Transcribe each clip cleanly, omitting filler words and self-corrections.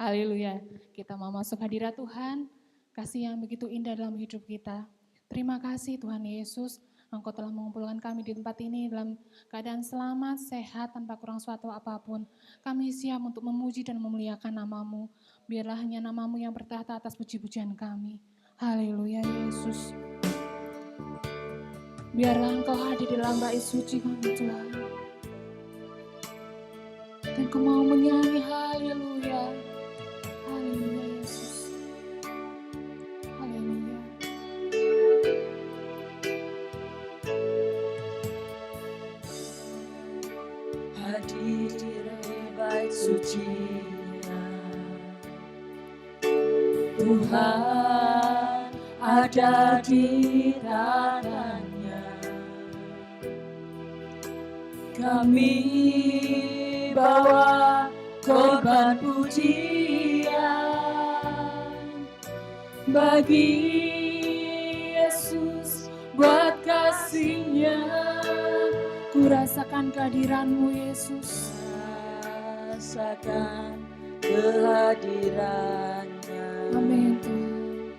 Haleluya. Kita mau masuk hadirat Tuhan, kasih yang begitu indah dalam hidup kita. Terima kasih Tuhan Yesus, Engkau telah mengumpulkan kami di tempat ini dalam keadaan selamat, sehat, tanpa kurang suatu apapun. Kami siap untuk memuji dan memuliakan nama-Mu. Biarlah hanya nama-Mu yang bertahta atas puji-pujian kami. Haleluya Yesus. Biarlah Engkau hadir di dalam bait suci kami Tuhan. Dan Kau mau menyanyi haleluya. Haleluya Yesus. Haleluya. Hadir di bait suci-Nya, Tuhan ada di tangannya. Kami bawa korban pujian bagi Yesus buat kasih-Nya. Ku rasakan kehadiran-Mu Yesus. Rasakan kehadiran-Nya. Amin Tuhan.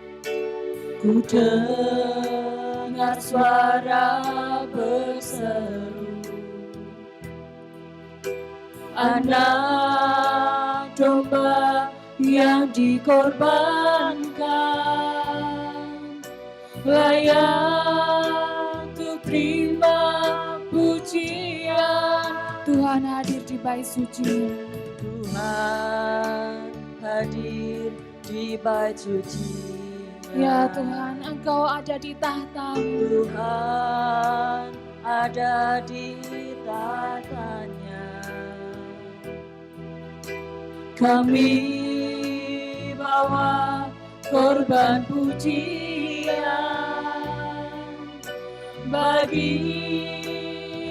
Ku dengar suara berseru, anak domba yang dikorbankan, layak untuk terima pujian. Tuhan hadir di bait suci. Tuhan hadir di bait suci. Ya Tuhan, Engkau ada di tahta-Mu. Tuhan ada di tahtanya. Kami bawa korban pujian bagi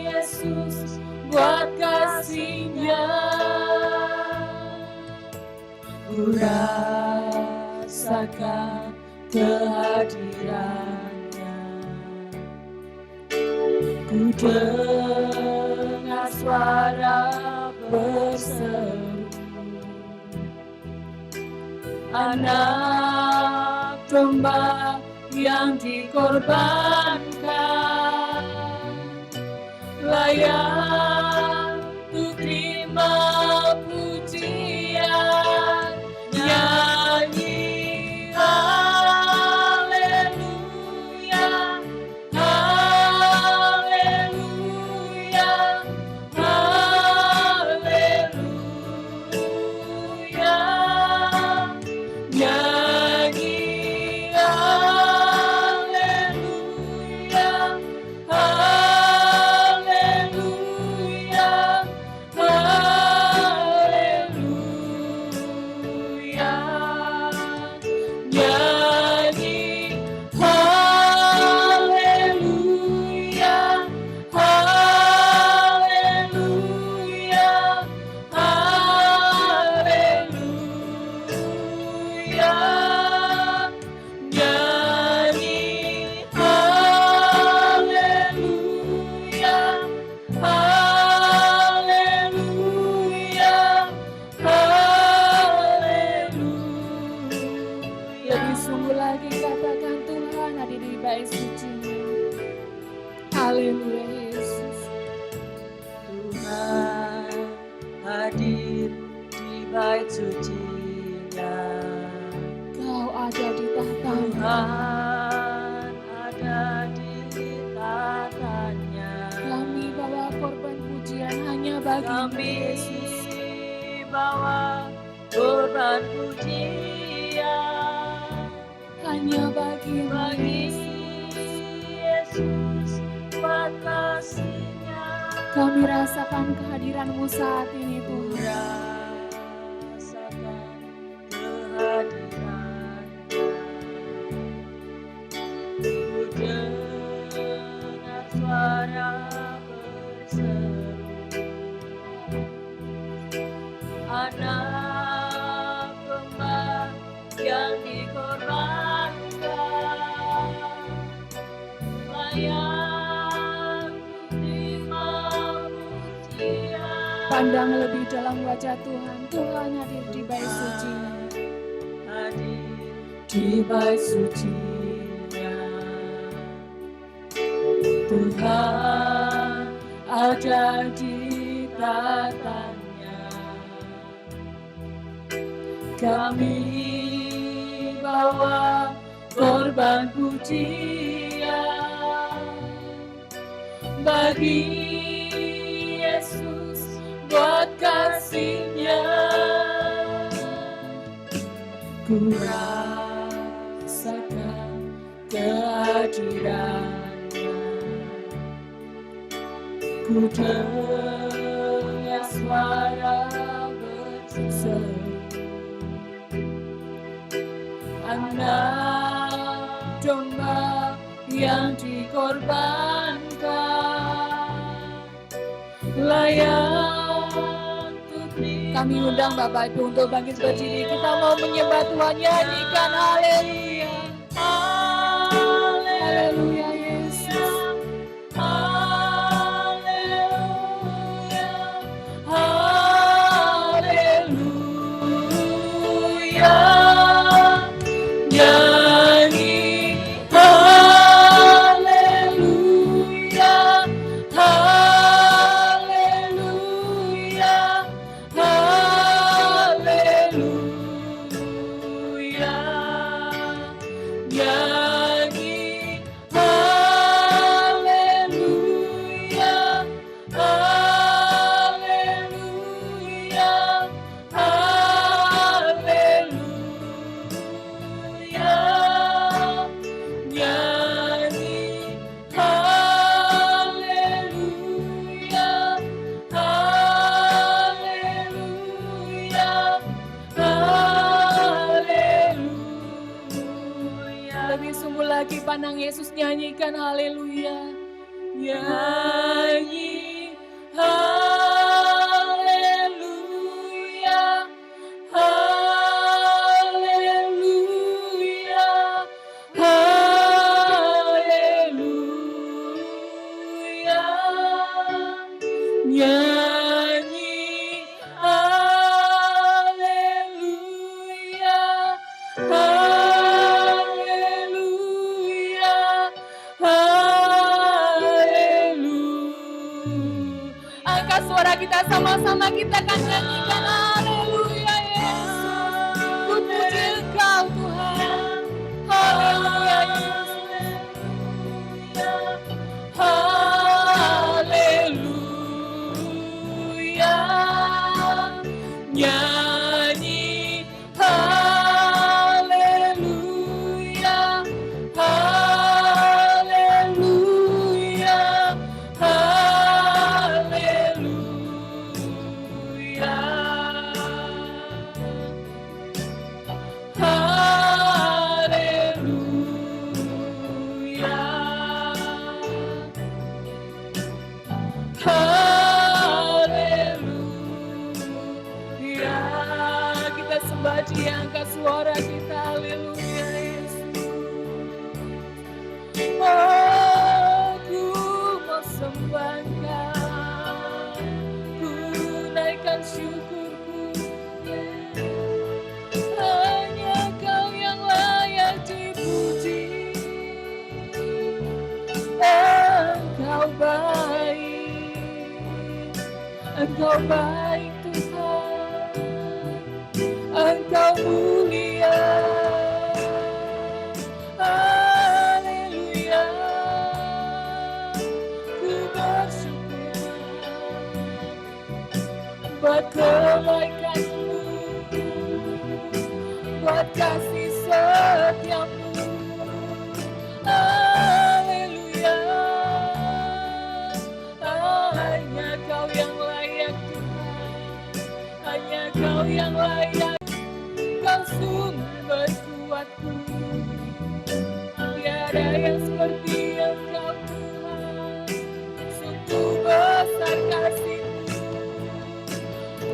Yesus buat kasih-Nya. Ku rasakan kehadiran-Nya. Ku dengar suara berseru, anak domba yang dikorbankan, layak untuk terima pujian. Nyanyi haleluya, haleluya, haleluya. Nyanyi haleluya, haleluya, haleluya. Nyanyi haleluya, haleluya, haleluya. Nyanyi haleluya, haleluya, haleluya. Lebih sungguh lagi katakan Tuhan hadir di bait suci-Nya. Haleluya Yesus. Tuhan hadir di bait suci-Nya. Kau ada di tahta-Mu. Tuhan ada di tahtanya. Kami bawa korban pujian hanya bagi-Mu Kami Yesus. bawa korban pujian Hanya bagi-Mu bagi Yesus. Yesus buat kasih-Nya. Kami rasakan kehadiran-Mu saat ini Ku Tuhan. rasakan kehadiran-Nya. Ku dengar suara berseru, anak domba yang dikorbankan, layak terima pujian. Pandang lebih dalam wajah Tuhan. Tuhan hadir di bait suci-Nya. di bait suci-Nya. Tuhan ada di tatanya. Kami bawa korban pujian bagi Yesus buat kasih-Nya. Ku rasakan kehadiran-Nya. Ku dengar suara berseru, anak domba yang dikorbankan, layak untuk kami undang Bapak Ibu untuk bangkit berdiri. Kita mau menyembah Tuhan, nyanyikan haleluya. Haleluya Yesus. Haleluya. Haleluya. Nyanyi haleluya. Haleluya. Haleluya. Nyanyi haleluya. Haleluya. Haleluya. Nyanyi haleluya. Haleluya. Haleluya. Lebih sungguh lagi pandang Yesus, nyanyikan haleluya. Nyanyi haleluya. Haleluya. Haleluya. Nyanyi haleluya. Haleluya. Haleluya. Angkat suara kita sama-sama, kita akan nyanyikan haleluya Yesus. Ku puji Engkau Tuhan. Haleluya Yesus. Haleluya. Nyanyi haleluya. Haleluya. Haleluya. Haleluya. Kita sembah Dia, angkat suara kita, haleluya Yesus. Aku mau sembah Engkau, ku naikkan syukurku. Hanya Kau yang layak dipuji. Engkau baik, Engkau baik Tuhan, Engkau mulia. Haleluya. Ku bersyukur buat kebaikan-Mu, buat kasih setia-Mu. Haleluya. Hanya Kau yang layak Tuhan, hanya Kau yang layak. Kau sumber kuatku, tiada yang seperti Engkau Tuhan. Sungguh besar kasih-Mu,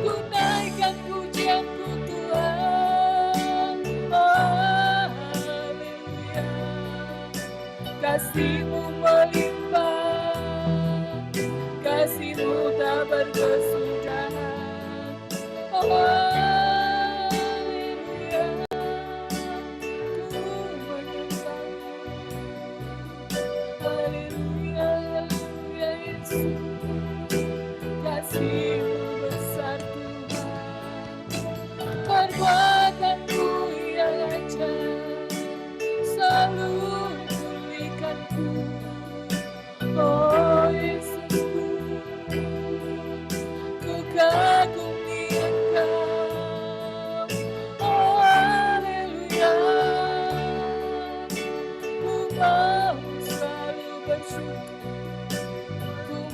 ku naikkan pujianku Tuhan. Haleluya. Kasih-Mu melimpah, kasih-Mu tak berkesudahan. Haleluya. Ku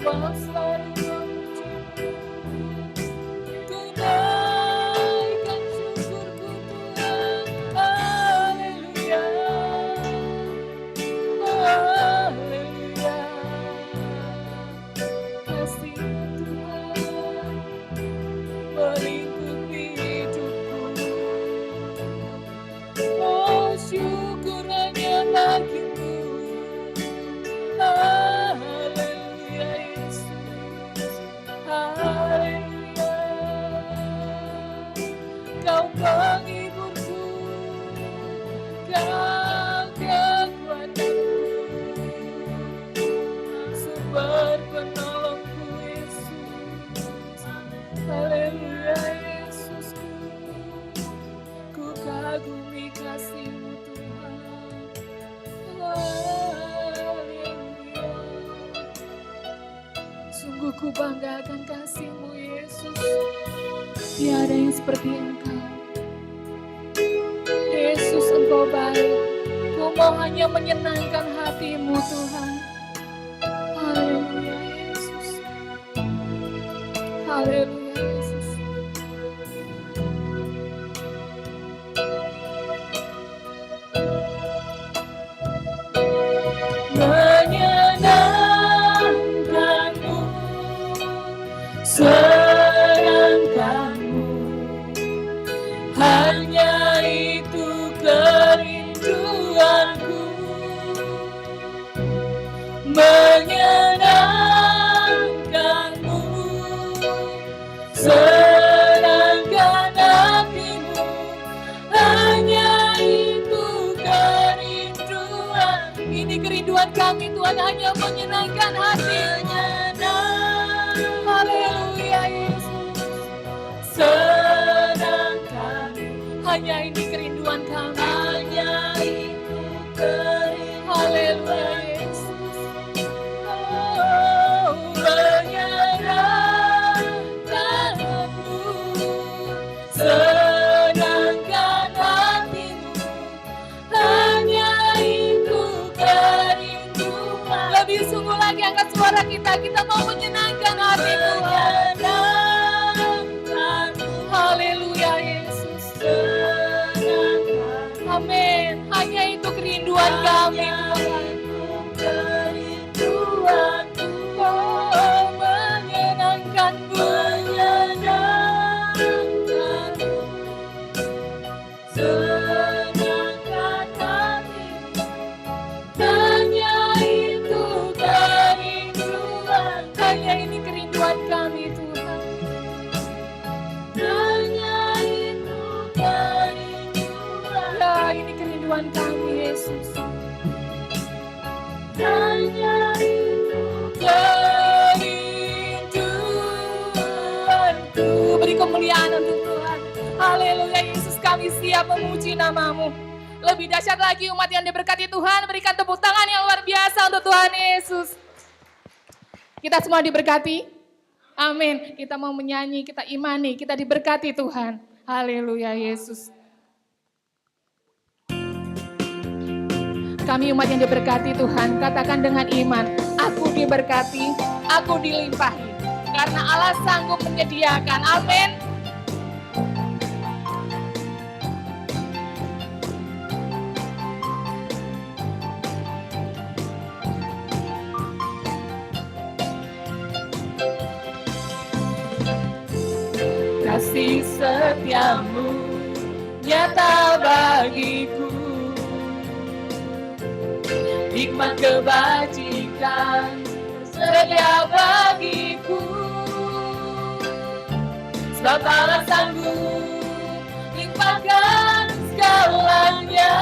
mau selalu memuji, ku naikkan syukurku Tuhan. Haleluya, haleluya. Kasih Tuhan melingkupi hidupku. Oh, syukur hanya bagimu. Haleluya Yesus, haleluya. Kau penghiburku, Kau kekuatanku, sumber penolongku Yesus. Haleluya Yesusku, ku kagumi kasih-Mu Tuhan. Haleluya. Sungguh ku bangga akan kasih-Mu Yesus. Tiada yang seperti Engkau. Yesus, Engkau baik. Ku mau hanya menyenangkan hati-Mu Tuhan. Haleluya Yesus. Haleluya Yesus. Menyenangkanmu, senangkanmu, hanya itu kerinduanku. Menyenangkanmu, senangkan hatimu, hanya itu kerinduan. Ini kerinduan kami Tuhan, hanya menyenangkan hatinya. Haleluya Yesus, senangkan, hanya ini kerinduan kami. Hanya itu kerinduan. Haleluya Yesus. Oh, menyenangkanmu, senangkan hatimu, hanya itu kerinduan. Lebih sungguh lagi angkat suara kita mau menyenangkan hati Tuhan. Haleluya Yesus. Amin. Hanya itu kerinduan kami Tuhan. Oh, menyenangkanmu, senangkan hatimu, hanya itu kerinduan. Hanya ini kerinduan kami Tuhan. Hanya itu kerinduan. Ya, ini kerinduan kami Yesus. Hanya itu kerinduanku. Beri kemuliaan untuk Tuhan. Haleluya Yesus, kami siap memuji nama-Mu. Lebih dahsyat lagi umat yang diberkati Tuhan, berikan tepuk tangan yang luar biasa untuk Tuhan Yesus. Kita semua diberkati. Amin. Kita mau menyanyi, kita imani, kita diberkati Tuhan. Haleluya Yesus. Kami umat yang diberkati Tuhan, katakan dengan iman, aku diberkati, aku dilimpahi. Karena Allah sanggup menyediakan. Amin. Kasih setiamu nyata bagiku, hikmat kebajikan sedia bagiku. Sebab Allah sanggup limpahkan segalanya,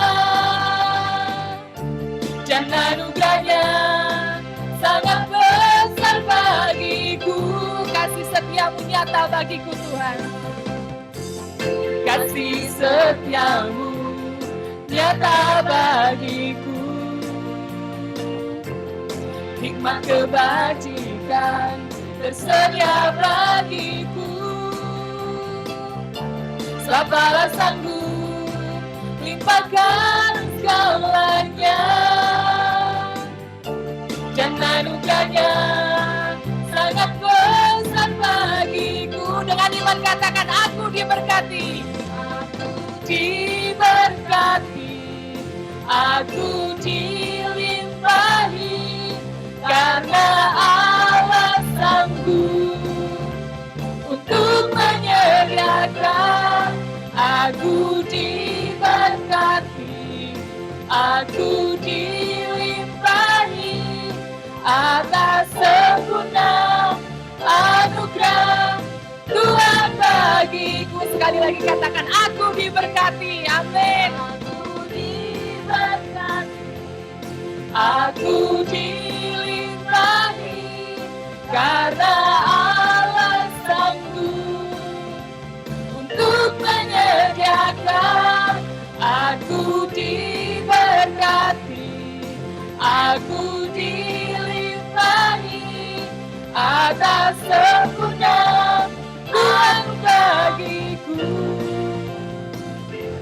dan anugerahnya sangat besar bagiku. Kasih setiamu nyata bagiku Tuhan. Kasih setiamu nyata bagiku, hikmat kebajikan tersedia bagiku. Sebab Allah sanggup limpahkan segalanya, dan diberkati. Diberkati, aku dilimpahi, karena Allah sanggup untuk menyediakan. Aku diberkati, aku dilimpahi atas sempurna anugerah Tuhan bagiku. Sekali lagi katakan, aku diberkati. Amin. Aku diberkati, aku dilimpahi, karena Allah sanggup untuk menyediakan. Aku diberkati, aku dilimpahi atas sempurna Tuhan bagiku.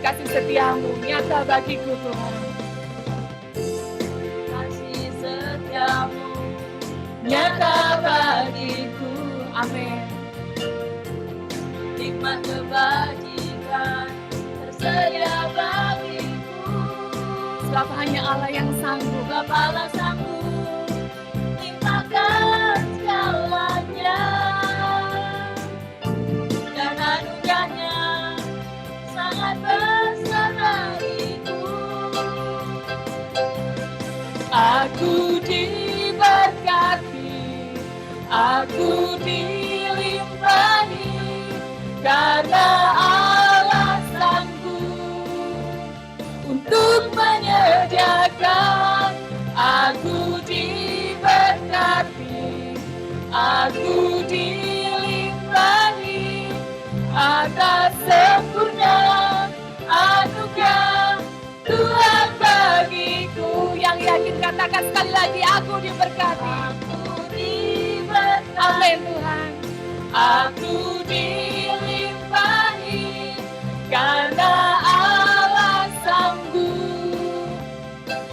Kasih setiamu nyata bagiku Tuhan. Kasih setiamu nyata bagiku. Amin. Nikmat kebajikan tersedia bagiku. Sebab hanya Allah yang sanggup. Sebab Allah sanggup limpahkan segalanya. Dan anugerahnya sangat besar bagiku. Aku diberkati, aku dilimpahi, karena Allah sanggup untuk menyediakan. Aku diberkati, aku dilimpahi atas sempurna anugerah Tuhan bagiku. Yang yakin katakan sekali lagi, aku diberkati. Aku diberkati. Amin Tuhan. Aku dilimpahi, karena Allah sanggup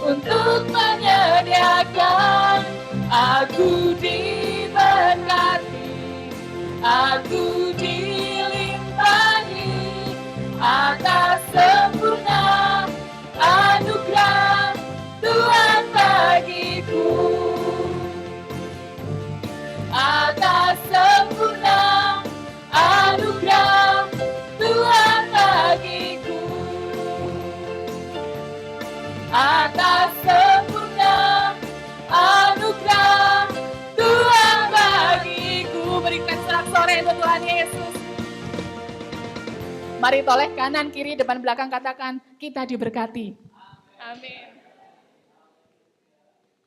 untuk menyediakan. Aku diberkati, aku dilimpahi atas sempurna anugerah Tuhan bagiku. Atas sempurna anugerah Tuhan bagiku. Atas sempurna anugerah Tuhan bagiku. Berikan sorak-sorai untuk Tuhan Yesus. Mari toleh kanan, kiri, depan, belakang, katakan, kita diberkati. Amin.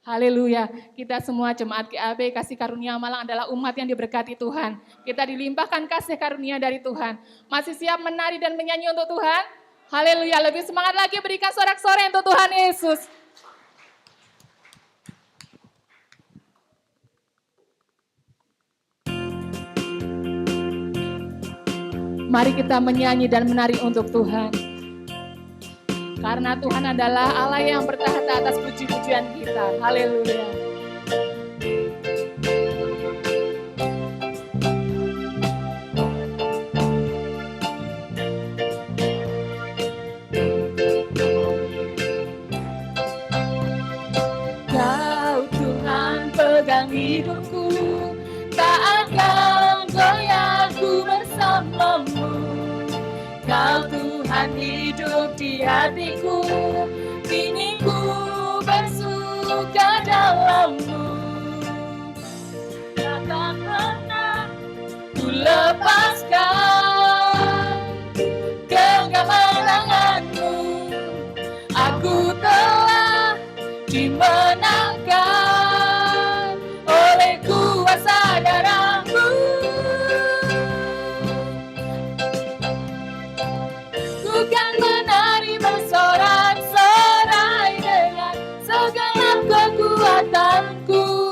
Haleluya. Kita semua jemaat GAB Kasih Karunia Malang adalah umat yang diberkati Tuhan. Kita dilimpahkan kasih karunia dari Tuhan. Masih siap menari dan menyanyi untuk Tuhan? Haleluya. Lebih semangat lagi, berikan sorak-sorai untuk Tuhan Yesus. Mari kita menyanyi dan menari untuk Tuhan. Karena Tuhan adalah Allah yang bertahta atas puji-pujian kita. Haleluya. Kau Tuhan pegang hidupku, tak akan goyah ku bersamamu. Kau Tuhan hidup di hatiku, kini ku bersuka dalam-Mu. Takkan pernah ku lepaskan genggaman tangan-Mu. Aku telah dimenangkan oleh kuasa darah-Mu. Kan menari bersorak-sorai dengan segenap kekuatanku.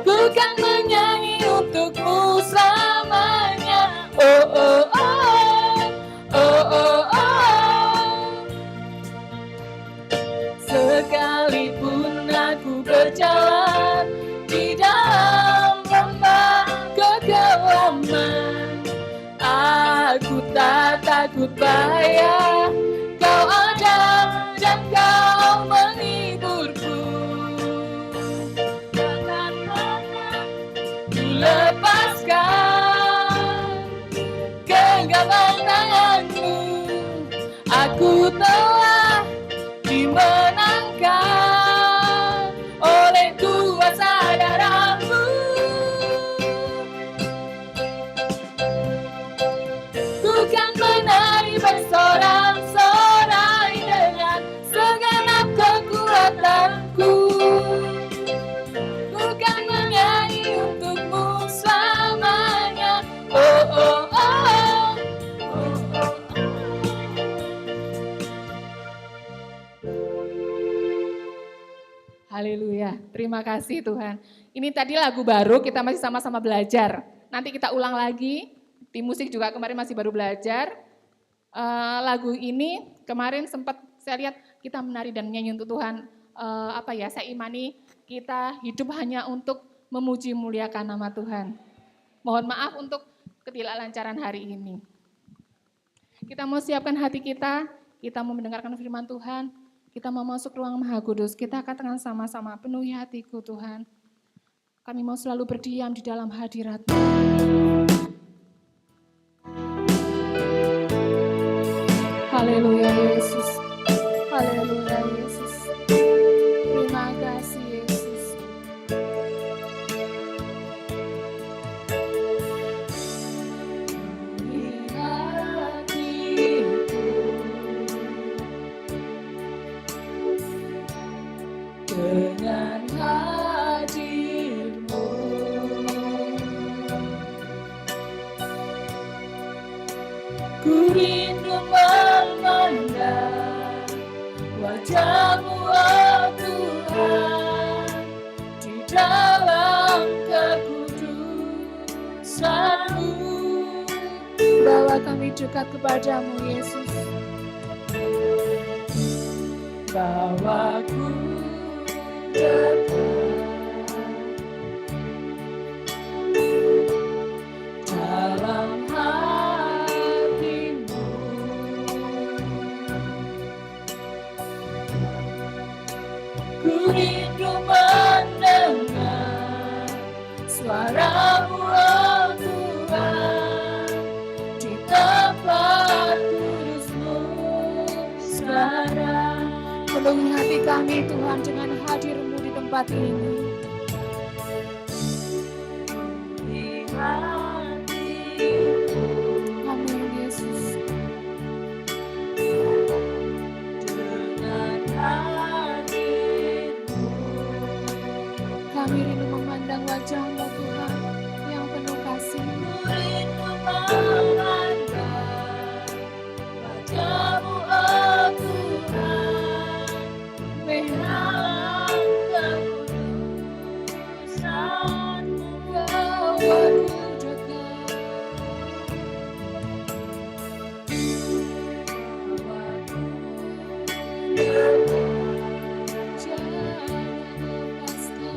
Ku kan menyanyi untuk-Mu selamanya. Oh oh oh, oh oh oh. Sekalipun aku berjalan di dalam lembah kegelapan, percaya Kau ada dan Kau menghiburku. Jangan pernah lepaskan genggaman tanganmu. Aku telah dimenangkan oleh kuasa darah-Mu. Ku kan menari bersorak-sorai dengan segenap kekuatanku. Ku kan menyanyi untuk-Mu selamanya. Oh, oh, oh. Haleluya, terima kasih Tuhan. Ini tadi lagu baru, kita masih sama-sama belajar. Nanti kita ulang lagi, tim musik juga kemarin masih baru belajar. Lagu ini kemarin sempat saya lihat kita menari dan menyanyi untuk Tuhan. Saya imani kita hidup hanya untuk memuji muliakan nama Tuhan. Mohon maaf untuk ketidaklancaran hari ini. Kita mau siapkan hati kita mau mendengarkan firman Tuhan. Kita mau masuk ruang Maha Kudus, kita katakan sama-sama, penuhi hatiku Tuhan. Kami mau selalu berdiam di dalam hadirat-Mu. Haleluya Yesus, haleluya Yesus. Terima kasih Yesus. Dengan hadir-Mu, ku rindu memandang wajah-Mu, oh Tuhan, di dalam kekudusan-Mu. Bawa kami dekat kepada-Mu Yesus. Bawaku dalam hati-Mu, ku rindu mendengar suara-Mu, oh Tuhan, di tempat kudus-Mu sekarang. Penuhi hati kami Tuhan dengan hadir-Mu di tempat ini. Di hati-Mu, amin Yesus. Dengan hadir-Mu, kami rindu memandang wajah-Mu Tuhan yang penuh kasih. Rindu memandang wajah-Mu, oh Tuhan, dalam kekudusan-Mu, bawaku dekat. Bawaku dekat, jangan lepaskan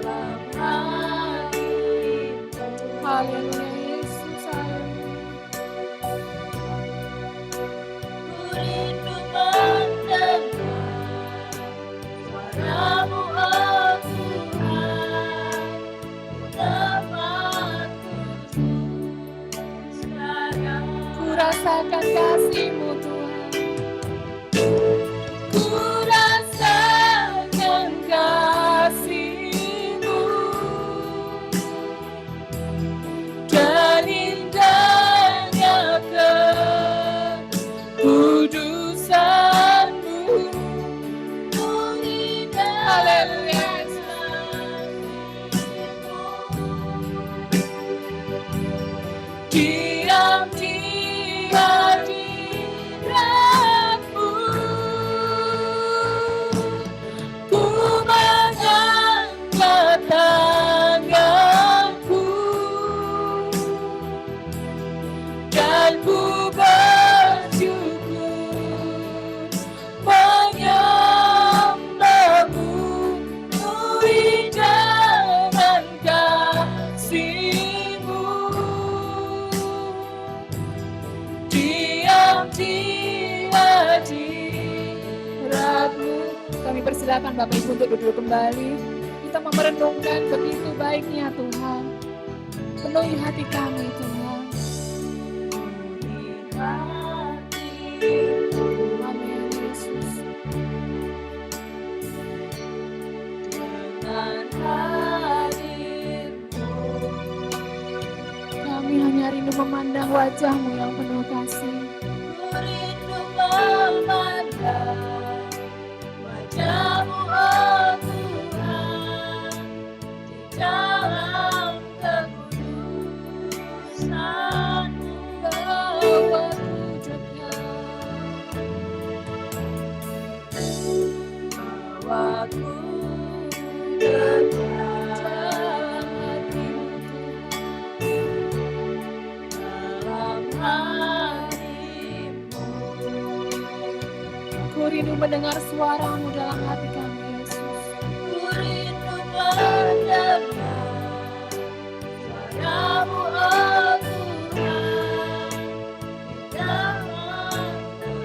dalam hati-Mu. Haleluya Yesus, haleluya. Ku rindu mendengar suara-Mu, oh Tuhan, di tempat kudus-Mu sekarang. Ku rasakan kasih-Mu Tuhan, ku rasakan kasih-Mu dan indahnya kekudusan-Mu. Haleluya. Diam di hadirat-Mu, di hadirat-Mu. Kami persilakan Bapak Ibu untuk duduk kembali. Kita mau merenungkan begitu baiknya Tuhan. Penuhi hati kami Tuhan. Amin Yesus. Dengan hadir-Mu, kami hanya rindu memandang wajah-Mu yang penuh kasih. Ku rindu memandang wajah-Mu, oh Tuhan, di dalam kekudusan-Mu. Bawaku dekat, bawaku dekat dalam hati-Mu Tuhan, dalam hati-Mu. Ku rindu mendengar suara-Mu dalam hati kami Yesus. Ku rindu mendengar suara-Mu, oh Tuhan, di dalam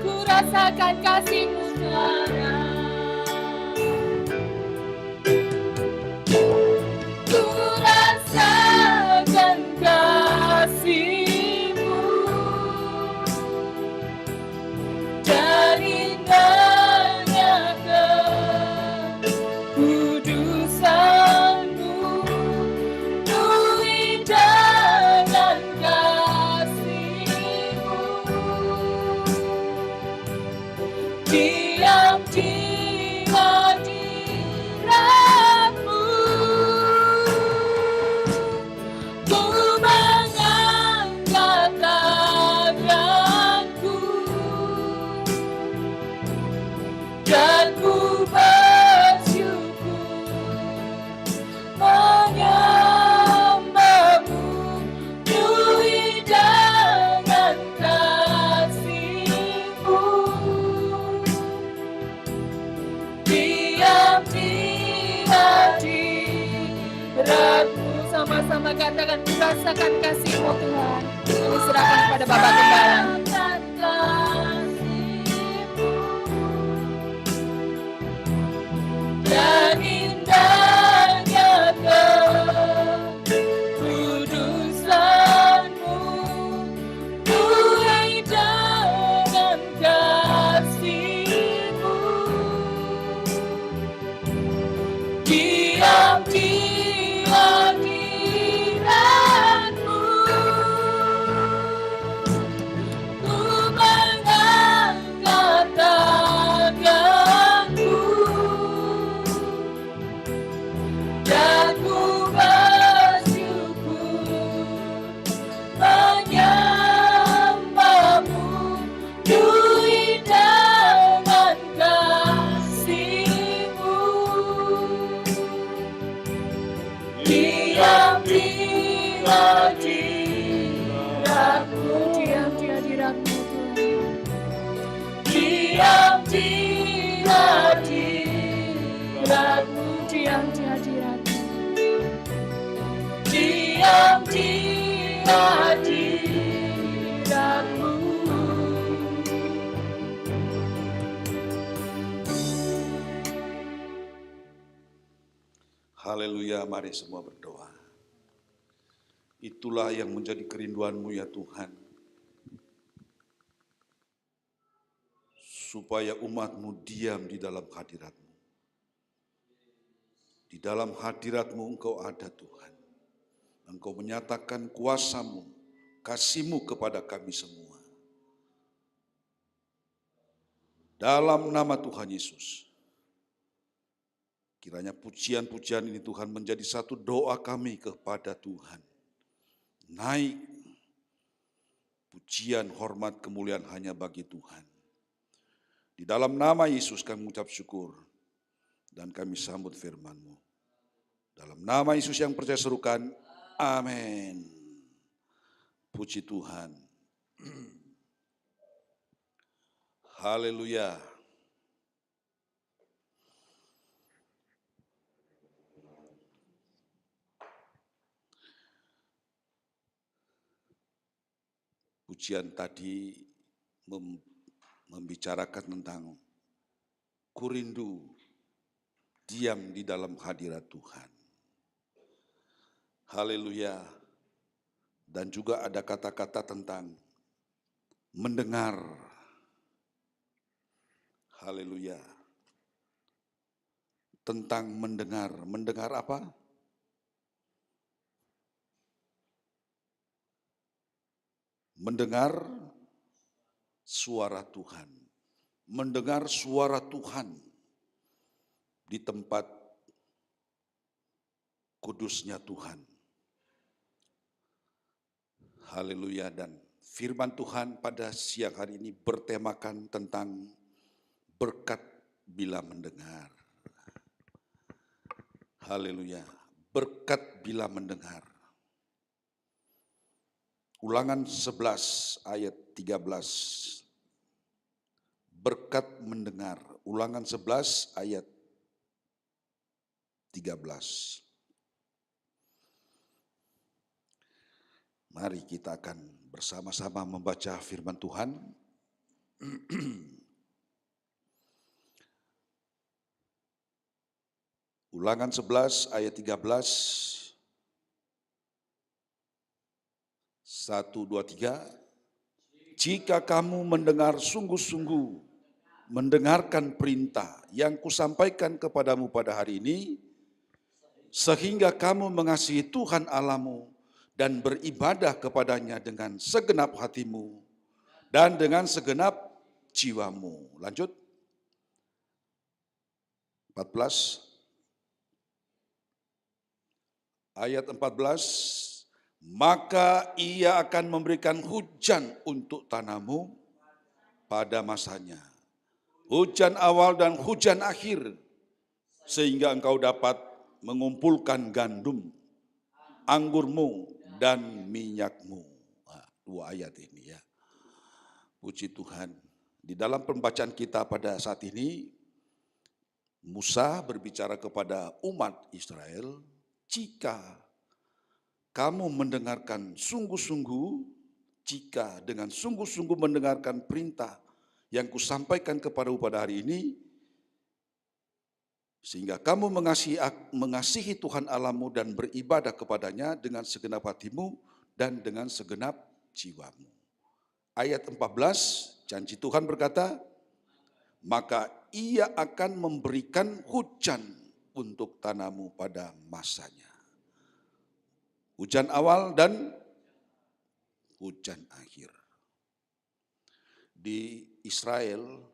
ku rasakan kasih-Mu sekarang. Ku rasakan kasih-Mu dan indahnya kekudusan-Mu. Penuhi dengan kasih-Mu, diam di hadirat-Mu. Ku mengangkat tanganku dan ku bersyukur menyembah-Mu. Penuhi dengan kasih-Mu, diam di hadirat-Mu. Sama-sama katakan, ku rasakan kasih-Mu Tuhan. Kami serahkan kepada Bapak Gembala. Dan indahnya kekudusan-Mu, penuhi dengan kasih-Mu, diam di hadirat-Mu. Ku mengangkat tanganku dan ku bersyukur menyembah-Mu. Penuhi dengan kasih-Mu, diam di hadirat-Mu. Diam di hadirat-Mu Tuhan. Diam di hadirat-Mu. Diam di hadirat-Mu. Diam di hadirat-Mu. Haleluya, mari semua berdoa. Itulah yang menjadi kerinduan-Mu ya Tuhan. Supaya umat-Mu diam di dalam hadirat-Mu. Di dalam hadirat-Mu Engkau ada Tuhan. Engkau menyatakan kuasa-Mu, kasih-Mu kepada kami semua. Dalam nama Tuhan Yesus. Kiranya pujian-pujian ini Tuhan menjadi satu doa kami kepada Tuhan. Naik pujian, hormat, kemuliaan hanya bagi Tuhan. Di dalam nama Yesus kami mengucap syukur dan kami sambut firman-Mu. Dalam nama Yesus yang percaya serukan, amin. Puji Tuhan. Haleluya. Pujian tadi membicarakan tentang kurindu diam di dalam hadirat Tuhan. Haleluya. Dan juga ada kata-kata tentang mendengar. Haleluya. Tentang mendengar. Mendengar apa? Mendengar suara Tuhan. Mendengar suara Tuhan di tempat kudusnya Tuhan. Haleluya. Dan firman Tuhan pada siang hari ini bertemakan tentang berkat bila mendengar. Haleluya. Berkat bila mendengar. Ulangan 11 ayat 13. Berkat mendengar. Ulangan 11 ayat 13. Mari kita akan bersama-sama membaca firman Tuhan. Ulangan 11 ayat 13. 1, 2, 3. Jika kamu mendengar sungguh-sungguh, mendengarkan perintah yang kusampaikan kepadamu pada hari ini, sehingga kamu mengasihi Tuhan Allahmu dan beribadah kepadanya dengan segenap hatimu dan dengan segenap jiwamu. Lanjut. 14. Ayat 14. Maka ia akan memberikan hujan untuk tanamu pada masanya. Hujan awal dan hujan akhir, sehingga engkau dapat mengumpulkan gandum, anggurmu, dan minyakmu. Nah, 2 ayat ini ya. Puji Tuhan. Di dalam pembacaan kita pada saat ini, Musa berbicara kepada umat Israel, jika kamu mendengarkan sungguh-sungguh, jika dengan sungguh-sungguh mendengarkan perintah yang kusampaikan kepadamu pada hari ini, sehingga kamu mengasihi Tuhan Allahmu dan beribadah kepadanya dengan segenap hatimu dan dengan segenap jiwamu. Ayat 14, janji Tuhan berkata, maka ia akan memberikan hujan untuk tanamu pada masanya. Hujan awal dan hujan akhir. Di Israel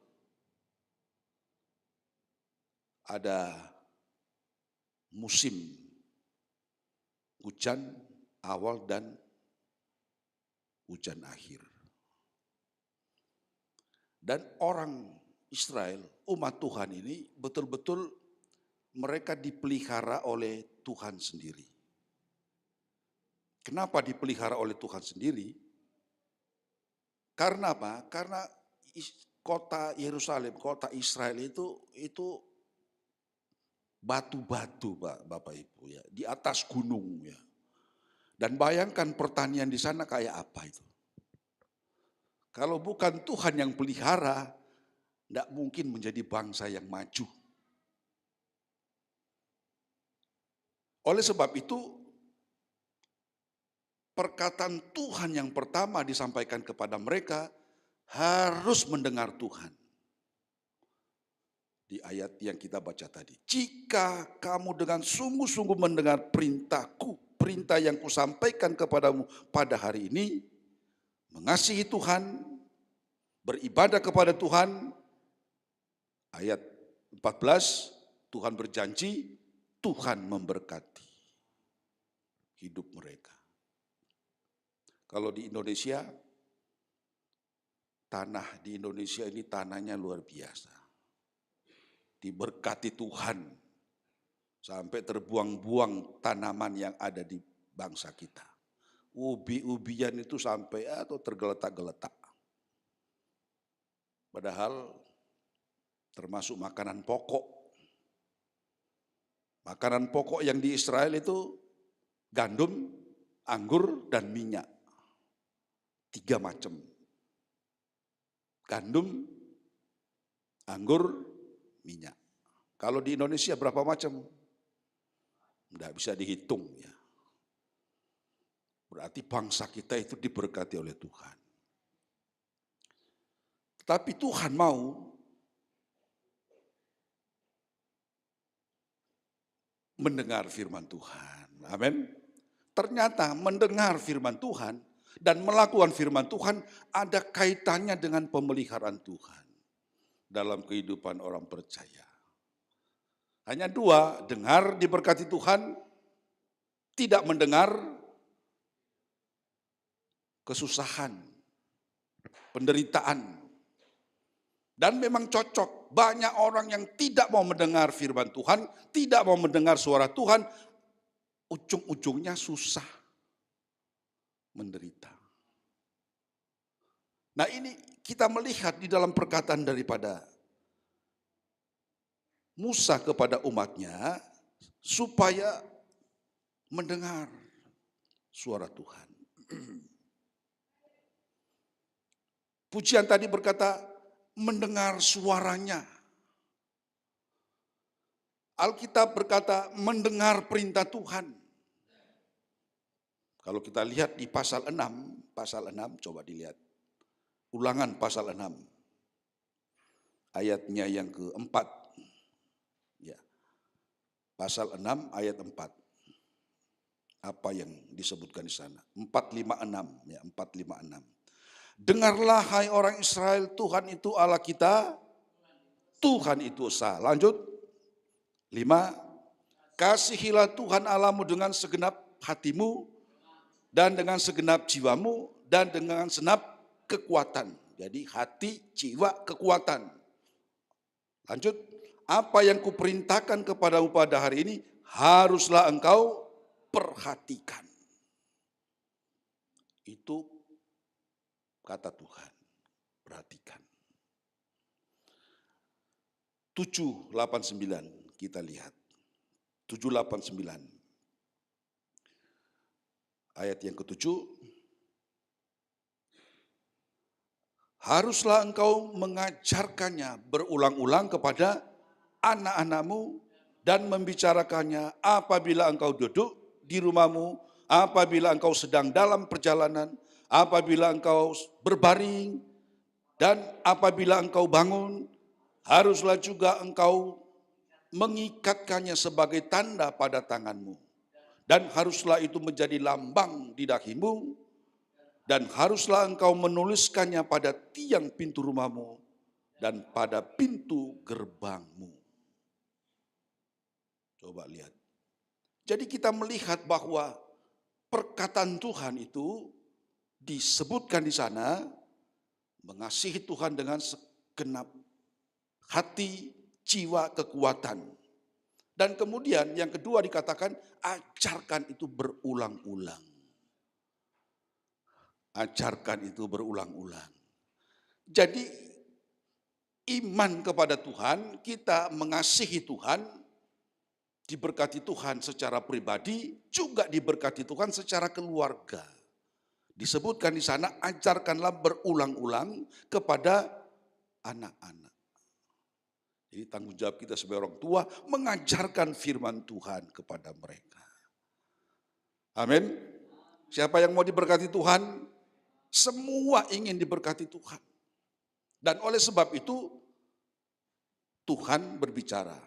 ada musim hujan awal dan hujan akhir. Dan orang Israel, umat Tuhan ini betul-betul mereka dipelihara oleh Tuhan sendiri. Kenapa dipelihara oleh Tuhan sendiri? Karena apa? Karena kota Yerusalem, kota Israel itu batu-batu, Bapak Ibu ya, di atas gunung ya. Dan bayangkan pertanian di sana kayak apa itu. Kalau bukan Tuhan yang pelihara, tidak mungkin menjadi bangsa yang maju. Oleh sebab itu, perkataan Tuhan yang pertama disampaikan kepada mereka harus mendengar Tuhan. Di ayat yang kita baca tadi. Jika kamu dengan sungguh-sungguh mendengar perintahku, perintah yang kusampaikan kepadamu pada hari ini, mengasihi Tuhan, beribadah kepada Tuhan. Ayat 14, Tuhan berjanji, Tuhan memberkati hidup mereka. Kalau di Indonesia, tanah di Indonesia ini tanahnya luar biasa. Diberkati Tuhan sampai terbuang-buang tanaman yang ada di bangsa kita. Ubi-ubian itu sampai atau tergeletak-geletak. Padahal termasuk makanan pokok. Makanan pokok yang di Israel itu gandum, anggur, dan minyak. 3 macam. gandum, anggur, minyak. Kalau di Indonesia berapa macam? Tidak bisa dihitung ya. Berarti bangsa kita itu diberkati oleh Tuhan. Tapi Tuhan mau mendengar firman Tuhan. Amin. Ternyata mendengar firman Tuhan dan melakukan firman Tuhan ada kaitannya dengan pemeliharaan Tuhan dalam kehidupan orang percaya. Hanya dua, dengar diberkati Tuhan, tidak mendengar kesusahan, penderitaan. Dan memang cocok, banyak orang yang tidak mau mendengar firman Tuhan, tidak mau mendengar suara Tuhan, ujung-ujungnya susah, menderita. Nah ini kita melihat di dalam perkataan daripada Musa kepada umatnya, supaya mendengar suara Tuhan. Pujian tadi berkata, mendengar suaranya. Alkitab berkata, mendengar perintah Tuhan. Kalau kita lihat di pasal 6, coba dilihat. Ulangan pasal 6. Ayatnya yang keempat. Ya. Pasal 6 ayat 4. Apa yang disebutkan di sana? 456, ya, 456. Dengarlah hai orang Israel, Tuhan itu Allah kita, Tuhan itu esa. Lanjut. 5. Kasihilah Tuhan Allahmu dengan segenap hatimu dan dengan segenap jiwamu dan dengan segenap kekuatan. Jadi hati, jiwa, kekuatan. Lanjut. Apa yang kuperintahkan kepadamu pada hari ini haruslah engkau perhatikan. Itu kata Tuhan, perhatikan. 789 kita lihat. 789. Ayat yang ke-7. Haruslah engkau mengajarkannya berulang-ulang kepada anak-anakmu dan membicarakannya apabila engkau duduk di rumahmu, apabila engkau sedang dalam perjalanan, apabila engkau berbaring, dan apabila engkau bangun, haruslah juga engkau mengikatkannya sebagai tanda pada tanganmu. Dan haruslah itu menjadi lambang di dahimu, dan haruslah engkau menuliskannya pada tiang pintu rumahmu dan pada pintu gerbangmu. Coba lihat. Jadi kita melihat bahwa perkataan Tuhan itu disebutkan di sana, mengasihi Tuhan dengan segenap hati, jiwa, kekuatan. Dan kemudian yang kedua dikatakan, ajarkan itu berulang-ulang. Ajarkan itu berulang-ulang. Jadi iman kepada Tuhan, kita mengasihi Tuhan, diberkati Tuhan secara pribadi, juga diberkati Tuhan secara keluarga. Disebutkan di sana, ajarkanlah berulang-ulang kepada anak-anak. Jadi tanggung jawab kita sebagai orang tua, mengajarkan firman Tuhan kepada mereka. Amin. Siapa yang mau diberkati Tuhan? Semua ingin diberkati Tuhan. Dan oleh sebab itu, Tuhan berbicara.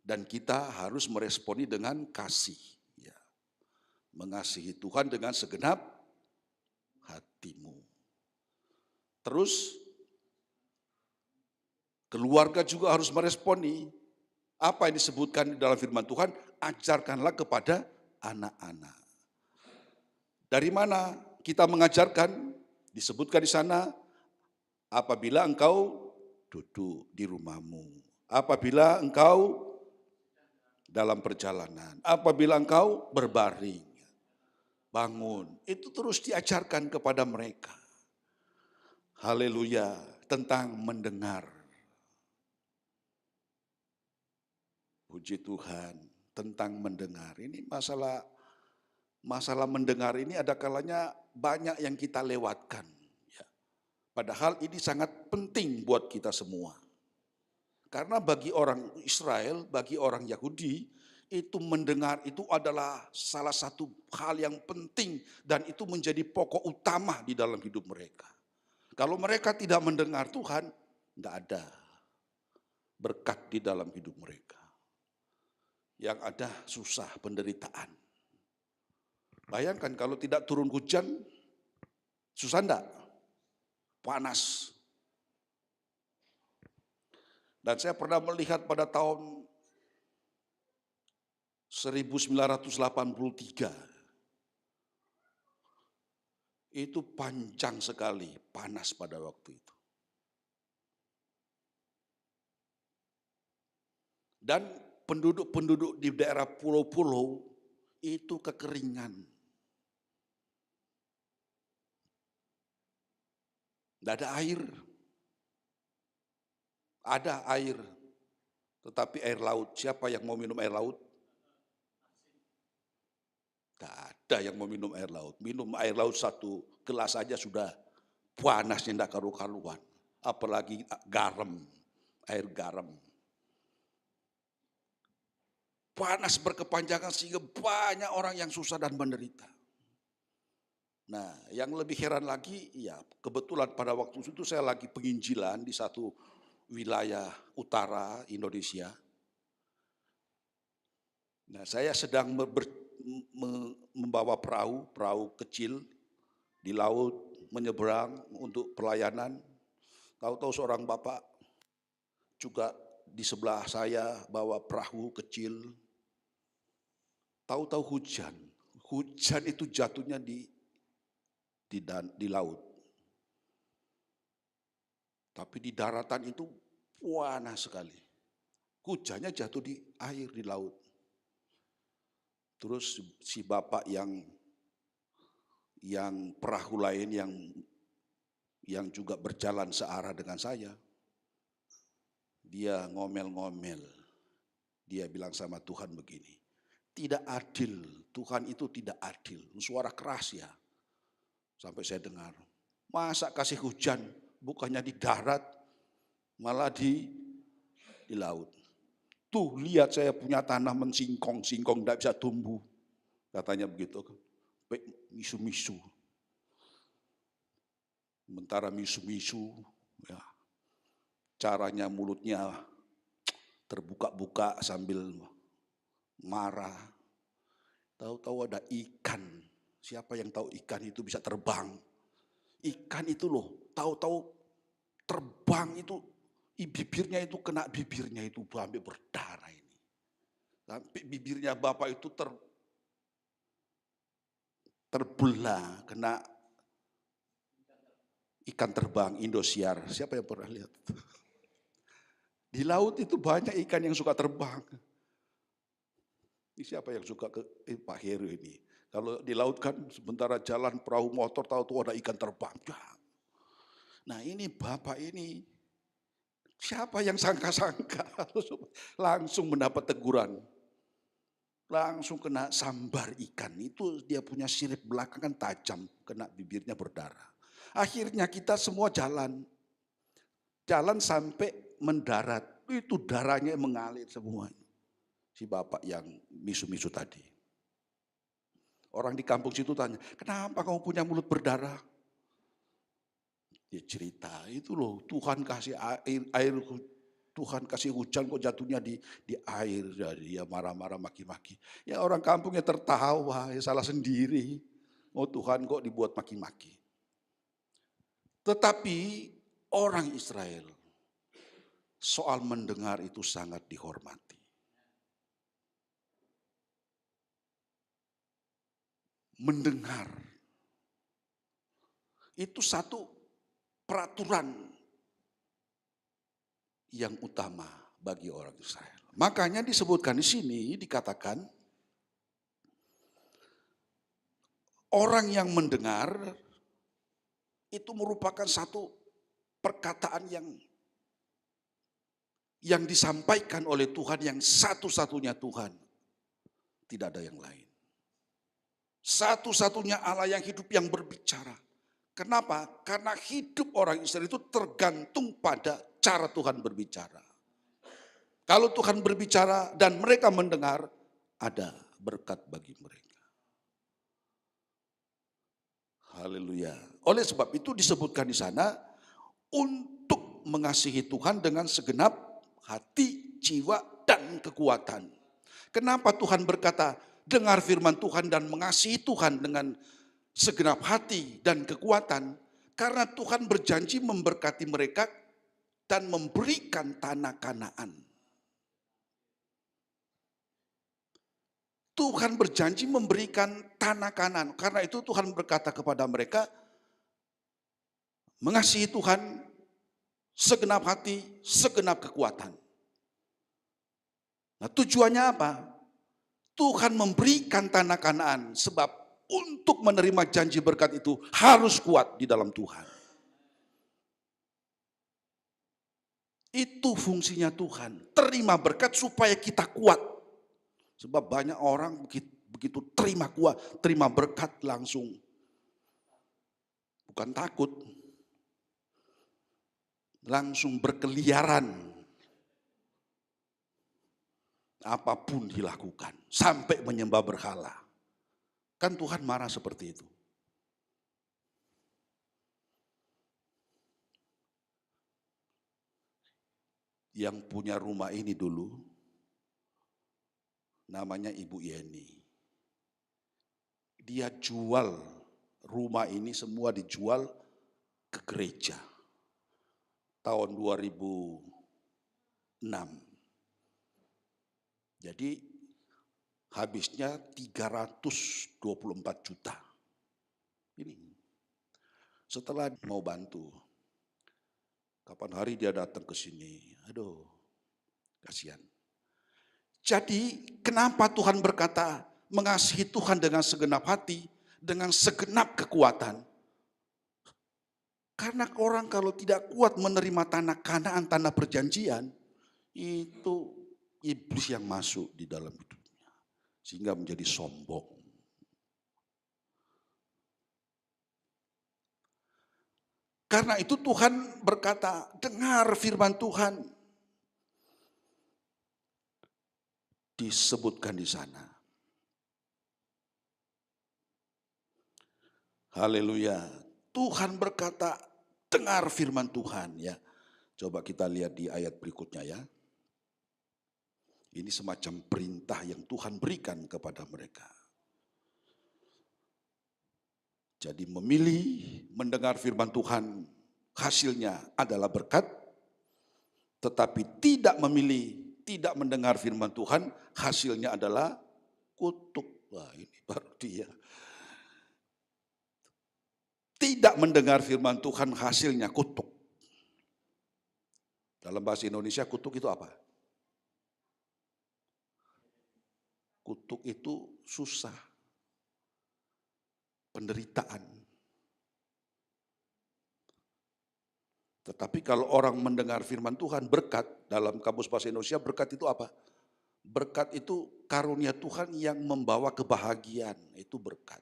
Dan kita harus meresponi dengan kasih. Ya. Mengasihi Tuhan dengan segenap hatimu. Terus keluarga juga harus meresponi apa yang disebutkan di dalam firman Tuhan, ajarkanlah kepada anak-anak. Dari mana kita mengajarkan? Disebutkan di sana, apabila engkau duduk di rumahmu, apabila engkau dalam perjalanan, apabila engkau berbaring, bangun, itu terus diajarkan kepada mereka. Haleluya, tentang mendengar. Puji Tuhan, tentang mendengar. Ini masalah mendengar ini ada kalanya banyak yang kita lewatkan. Ya. Padahal ini sangat penting buat kita semua. Karena bagi orang Israel, bagi orang Yahudi, itu mendengar itu adalah salah satu hal yang penting dan itu menjadi pokok utama di dalam hidup mereka. Kalau mereka tidak mendengar Tuhan, tidak ada berkat di dalam hidup mereka. Yang ada susah, penderitaan. Bayangkan kalau tidak turun hujan, susah enggak? Panas. Dan saya pernah melihat pada tahun 1983, itu panjang sekali panas pada waktu itu. Dan penduduk-penduduk di daerah pulau-pulau itu kekeringan. Tidak ada air. Ada air, tetapi air laut. Siapa yang mau minum air laut? Tidak ada yang mau minum air laut. Minum air laut satu gelas saja sudah panasnya tidak karu-karuan. Apalagi garam, air garam. Panas berkepanjangan sehingga banyak orang yang susah dan menderita. Nah, yang lebih heran lagi, ya kebetulan pada waktu itu saya lagi penginjilan di satu wilayah utara Indonesia. Nah, saya sedang membawa perahu kecil di laut menyeberang untuk pelayanan. Tahu-tahu seorang bapak juga di sebelah saya bawa perahu kecil. Tahu-tahu hujan itu jatuhnya di laut. Tapi di daratan itu panas sekali. Hujannya jatuh di air di laut. Terus si bapak yang perahu lain yang juga berjalan searah dengan saya, dia ngomel-ngomel. Dia bilang sama Tuhan begini, tidak adil, Tuhan itu tidak adil. Suara keras ya, sampai saya dengar. Masa kasih hujan bukannya di darat, malah di laut. Tuh lihat saya punya tanaman singkong tidak bisa tumbuh. Katanya begitu. Misu-misu. Sementara misu-misu, ya, caranya mulutnya terbuka-buka sambil marah. Tahu-tahu ada ikan. Siapa yang tahu ikan itu bisa terbang? Ikan itu loh, tahu-tahu terbang itu, bibirnya itu kena bibirnya itu sampai berdarah ini. Sampai bibirnya bapak itu terbelah, kena ikan terbang Indosiar. Siapa yang pernah lihat? Di laut itu banyak ikan yang suka terbang. Ini siapa yang suka ke Pak Heru ini? Kalau di laut kan sementara jalan perahu motor tahu-tahu ada ikan terbang. Nah ini bapak ini, siapa yang sangka-sangka langsung mendapat teguran. Langsung kena sambar ikan. Itu dia punya sirip belakang kan tajam, kena bibirnya berdarah. Akhirnya kita semua jalan sampai mendarat. Itu darahnya mengalir semua. Si bapak yang misu-misu tadi. Orang di kampung situ tanya, kenapa kamu punya mulut berdarah? Dia cerita, itu loh Tuhan kasih air, Tuhan kasih hujan kok jatuhnya di air. Jadi dia marah-marah maki-maki. Ya orang kampungnya tertawa, ya salah sendiri. Oh Tuhan kok dibuat maki-maki. Tetapi orang Israel soal mendengar itu sangat dihormati. Mendengar itu satu peraturan yang utama bagi orang Israel. Makanya disebutkan di sini, dikatakan orang yang mendengar itu merupakan satu perkataan yang disampaikan oleh Tuhan, yang satu-satunya Tuhan. Tidak ada yang lain. Satu-satunya Allah yang hidup yang berbicara. Kenapa? Karena hidup orang Israel itu tergantung pada cara Tuhan berbicara. Kalau Tuhan berbicara dan mereka mendengar, ada berkat bagi mereka. Haleluya. Oleh sebab itu disebutkan di sana, untuk mengasihi Tuhan dengan segenap hati, jiwa, dan kekuatan. Kenapa Tuhan berkata, dengar firman Tuhan dan mengasihi Tuhan dengan segenap hati dan kekuatan? Karena Tuhan berjanji memberkati mereka dan memberikan tanah Kanaan. Tuhan berjanji memberikan tanah Kanaan. Karena itu Tuhan berkata kepada mereka, mengasihi Tuhan segenap hati, segenap kekuatan. Nah, tujuannya apa? Tuhan memberikan tanah Kanaan sebab untuk menerima janji berkat itu harus kuat di dalam Tuhan. Itu fungsinya Tuhan. Terima berkat supaya kita kuat. Sebab banyak orang begitu terima berkat langsung. Bukan takut. Langsung berkeliaran. Apapun dilakukan. Sampai menyembah berhala. Kan Tuhan marah seperti itu. Yang punya rumah ini dulu, namanya Ibu Yeni. Dia jual rumah ini, semua dijual ke gereja. Tahun 2006. Jadi habisnya 324 juta. Ini. Setelah mau bantu. Kapan hari dia datang ke sini. Aduh, kasihan. Jadi kenapa Tuhan berkata mengasihi Tuhan dengan segenap hati, dengan segenap kekuatan? Karena orang kalau tidak kuat menerima tanah Kanaan, tanah perjanjian, itu iblis yang masuk di dalam hidupnya. Sehingga menjadi sombong. Karena itu Tuhan berkata, dengar firman Tuhan. Disebutkan di sana. Haleluya. Tuhan berkata, dengar firman Tuhan ya. Coba kita lihat di ayat berikutnya ya. Ini semacam perintah yang Tuhan berikan kepada mereka. Jadi memilih mendengar firman Tuhan hasilnya adalah berkat. Tetapi tidak memilih, tidak mendengar firman Tuhan hasilnya adalah kutuk. Wah ini baru dia. Tidak mendengar firman Tuhan hasilnya kutuk. Dalam bahasa Indonesia kutuk itu apa? Kutuk itu susah. Penderitaan. Tetapi kalau orang mendengar firman Tuhan, berkat, dalam kamus bahasa Indonesia berkat itu apa? Berkat itu karunia Tuhan yang membawa kebahagiaan, itu berkat.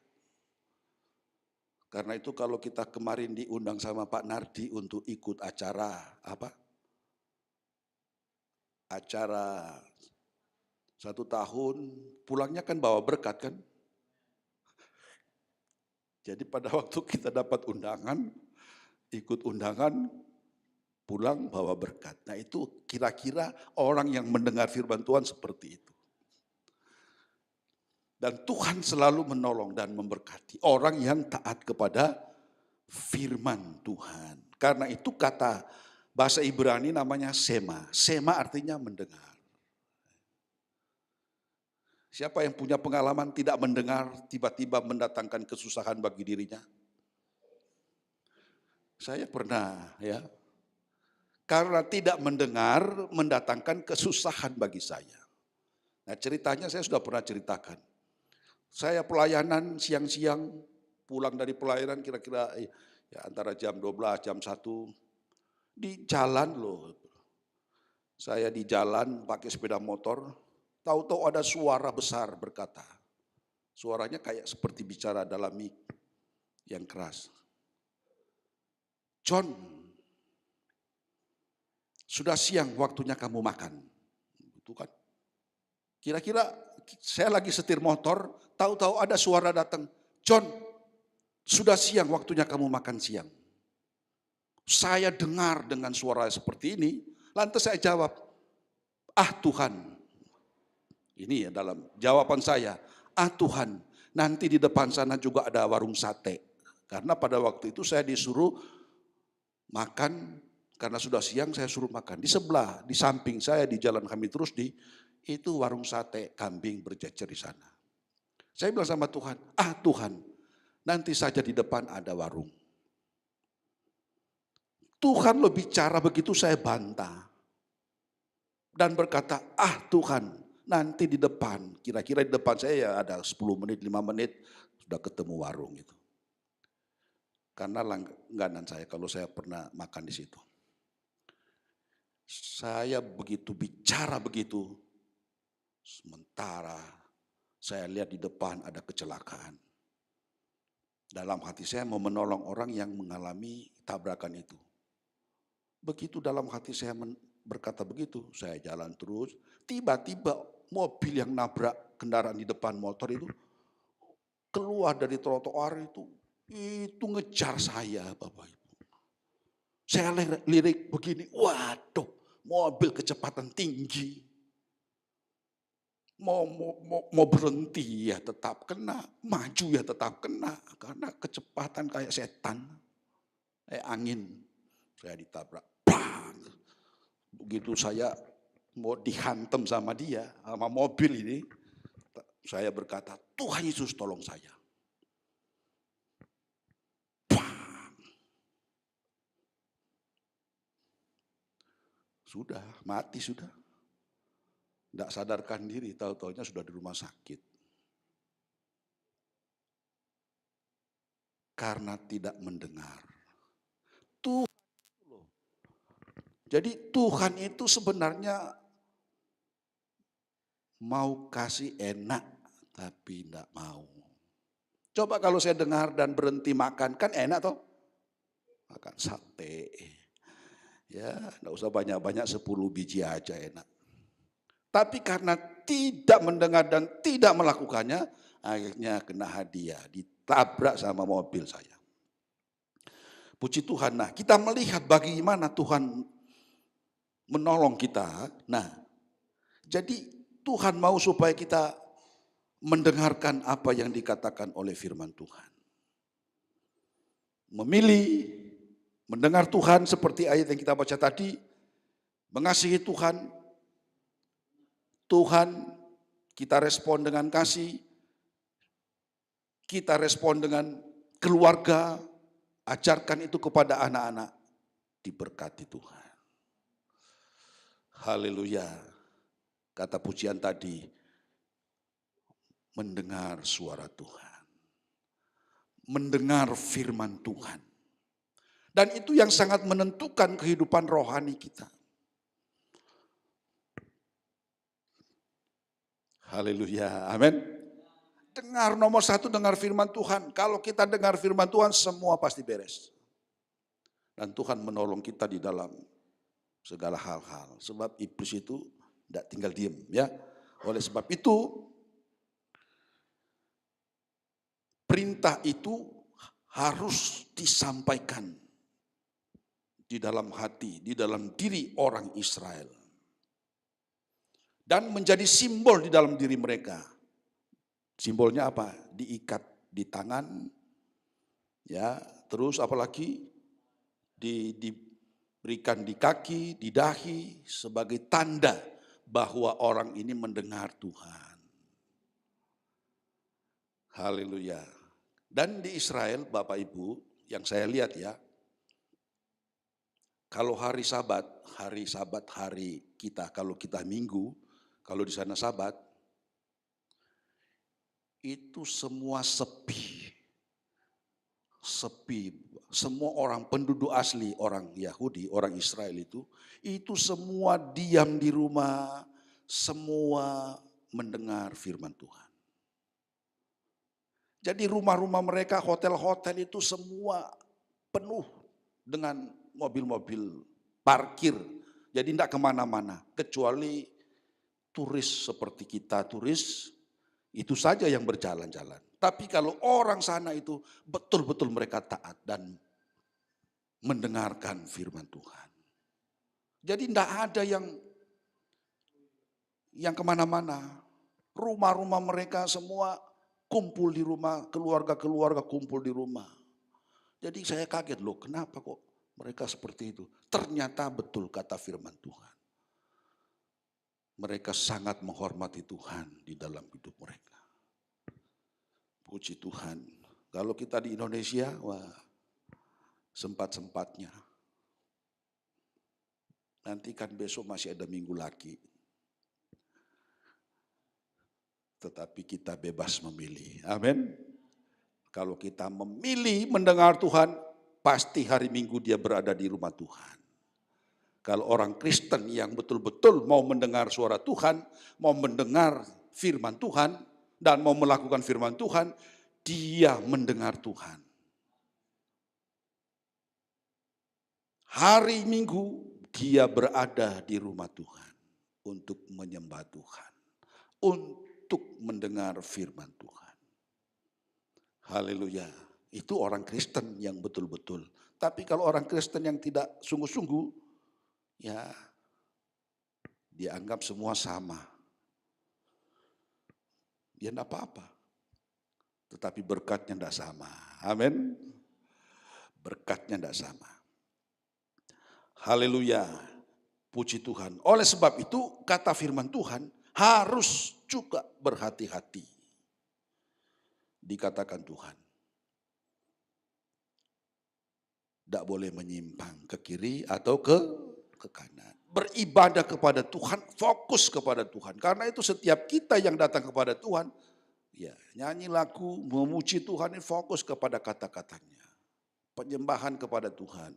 Karena itu kalau kita kemarin diundang sama Pak Nardi untuk ikut acara apa? Acara 1 tahun, pulangnya kan bawa berkat kan? Jadi pada waktu kita dapat undangan, ikut undangan, pulang bawa berkat. Nah itu kira-kira orang yang mendengar firman Tuhan seperti itu. Dan Tuhan selalu menolong dan memberkati orang yang taat kepada firman Tuhan. Karena itu kata bahasa Ibrani namanya sema. Sema artinya mendengar. Siapa yang punya pengalaman tidak mendengar tiba-tiba mendatangkan kesusahan bagi dirinya? Saya pernah ya. Karena tidak mendengar mendatangkan kesusahan bagi saya. Nah ceritanya saya sudah pernah ceritakan. Saya pelayanan siang-siang, pulang dari pelayanan kira-kira ya antara jam 12, jam 1. Di jalan loh. Saya di jalan pakai sepeda motor, tahu-tahu ada suara besar berkata. Suaranya kayak seperti bicara dalam mic yang keras. John, sudah siang waktunya kamu makan. Itu kan. Kira-kira saya lagi setir motor, tahu-tahu ada suara datang. John, sudah siang waktunya kamu makan siang. Saya dengar dengan suara seperti ini, lantas saya jawab, ah Tuhan. Ini ya dalam jawaban saya, ah Tuhan, nanti di depan sana juga ada warung sate. Karena pada waktu itu saya disuruh makan, karena sudah siang saya suruh makan. Di sebelah, di samping saya di Jalan Hamid Rusdi, itu warung sate kambing berjejer di sana. Saya bilang sama Tuhan, ah Tuhan, nanti saja di depan ada warung. Tuhan lo bicara begitu saya bantah. Dan berkata, ah Tuhan, nanti di depan, kira-kira di depan saya ya ada 10 menit, 5 menit, sudah ketemu warung itu. Karena langganan saya kalau saya pernah makan di situ. Saya begitu bicara begitu, sementara saya lihat di depan ada kecelakaan. Dalam hati saya mau menolong orang yang mengalami tabrakan itu. Begitu dalam hati saya berkata begitu, saya jalan terus. Tiba-tiba mobil yang nabrak kendaraan di depan motor itu keluar dari trotoar itu ngejar saya, Bapak Ibu. Saya lirik begini, waduh, mobil kecepatan tinggi. Mau berhenti ya tetap kena, maju ya tetap kena, karena kecepatan kayak setan, kayak angin. Saya ditabrak, bang. Begitu saya mau dihantam sama dia, sama mobil ini, saya berkata, Tuhan Yesus tolong saya. Bang. Sudah, mati sudah. Tidak sadarkan diri, tahu-tahunya sudah di rumah sakit. Karena tidak mendengar. Jadi Tuhan itu sebenarnya mau kasih enak, tapi tidak mau. Coba kalau saya dengar dan berhenti makan, kan enak toh? Makan sate. Ya, tidak usah banyak-banyak, 10 biji aja enak. Tapi karena tidak mendengar dan tidak melakukannya, akhirnya kena hadiah, ditabrak sama mobil saya. Puji Tuhan, nah kita melihat bagaimana Tuhan menolong kita. Nah, jadi Tuhan mau supaya kita mendengarkan apa yang dikatakan oleh firman Tuhan. Memilih, mendengar Tuhan seperti ayat yang kita baca tadi, mengasihi Tuhan, kita respon dengan kasih, kita respon dengan keluarga, ajarkan itu kepada anak-anak, diberkati Tuhan. Haleluya. Kata pujian tadi, mendengar suara Tuhan. Mendengar firman Tuhan. Dan itu yang sangat menentukan kehidupan rohani kita. Haleluya, amin. Dengar nomor 1, dengar firman Tuhan. Kalau kita dengar firman Tuhan, semua pasti beres. Dan Tuhan menolong kita di dalam segala hal-hal. Sebab iblis itu tidak tinggal diam, ya. Oleh sebab itu, perintah itu harus disampaikan di dalam hati, di dalam diri orang Israel. Dan menjadi simbol di dalam diri mereka. Simbolnya apa? Diikat di tangan, ya. Terus apalagi diberikan di kaki, di dahi sebagai tanda bahwa orang ini mendengar Tuhan. Haleluya. Dan di Israel, Bapak Ibu, yang saya lihat ya, kalau hari Sabat hari kita, kalau kita Minggu, kalau di sana Sabat, itu semua sepi. Sepi. Semua orang penduduk asli, orang Yahudi, orang Israel itu semua diam di rumah, semua mendengar firman Tuhan. Jadi rumah-rumah mereka, hotel-hotel itu semua penuh dengan mobil-mobil parkir. Jadi tidak kemana-mana, kecuali turis seperti kita turis, itu saja yang berjalan-jalan. Tapi kalau orang sana itu betul-betul mereka taat dan mendengarkan firman Tuhan. Jadi tidak ada yang kemana-mana. Rumah-rumah mereka semua kumpul di rumah, keluarga-keluarga kumpul di rumah. Jadi saya kaget loh, kenapa kok mereka seperti itu? Ternyata betul kata firman Tuhan. Mereka sangat menghormati Tuhan di dalam hidup mereka. Puji Tuhan. Kalau kita di Indonesia, wah, sempat-sempatnya. Nanti kan besok masih ada minggu lagi. Tetapi kita bebas memilih. Amin. Kalau kita memilih mendengar Tuhan, pasti hari Minggu dia berada di rumah Tuhan. Kalau orang Kristen yang betul-betul mau mendengar suara Tuhan, mau mendengar firman Tuhan, dan mau melakukan firman Tuhan, dia mendengar Tuhan. Hari Minggu dia berada di rumah Tuhan untuk menyembah Tuhan, untuk mendengar firman Tuhan. Haleluya. Itu orang Kristen yang betul-betul. Tapi kalau orang Kristen yang tidak sungguh-sungguh, ya dianggap semua sama. Ya enggak apa-apa. Tetapi berkatnya enggak sama. Amin. Berkatnya enggak sama. Haleluya. Puji Tuhan. Oleh sebab itu kata firman Tuhan harus juga berhati-hati. Dikatakan Tuhan. Tidak boleh menyimpang ke kiri atau ke kanan. Beribadah kepada Tuhan, fokus kepada Tuhan. Karena itu setiap kita yang datang kepada Tuhan, ya nyanyi lagu, memuji Tuhan, ini fokus kepada kata-katanya. Penyembahan kepada Tuhan.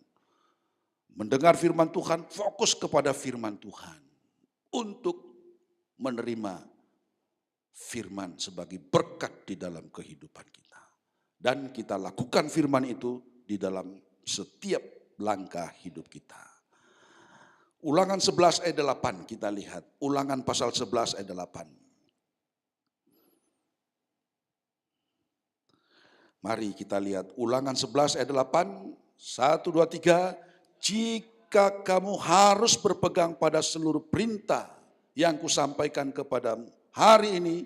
Mendengar firman Tuhan, fokus kepada firman Tuhan. Untuk menerima firman sebagai berkat di dalam kehidupan kita. Dan kita lakukan firman itu di dalam setiap langkah hidup kita. Ulangan 11 ayat 8 kita lihat. Ulangan pasal 11 ayat 8. Mari kita lihat Ulangan 11 ayat 8. 1, 2, 3. Jika kamu harus berpegang pada seluruh perintah yang kusampaikan kepadamu hari ini,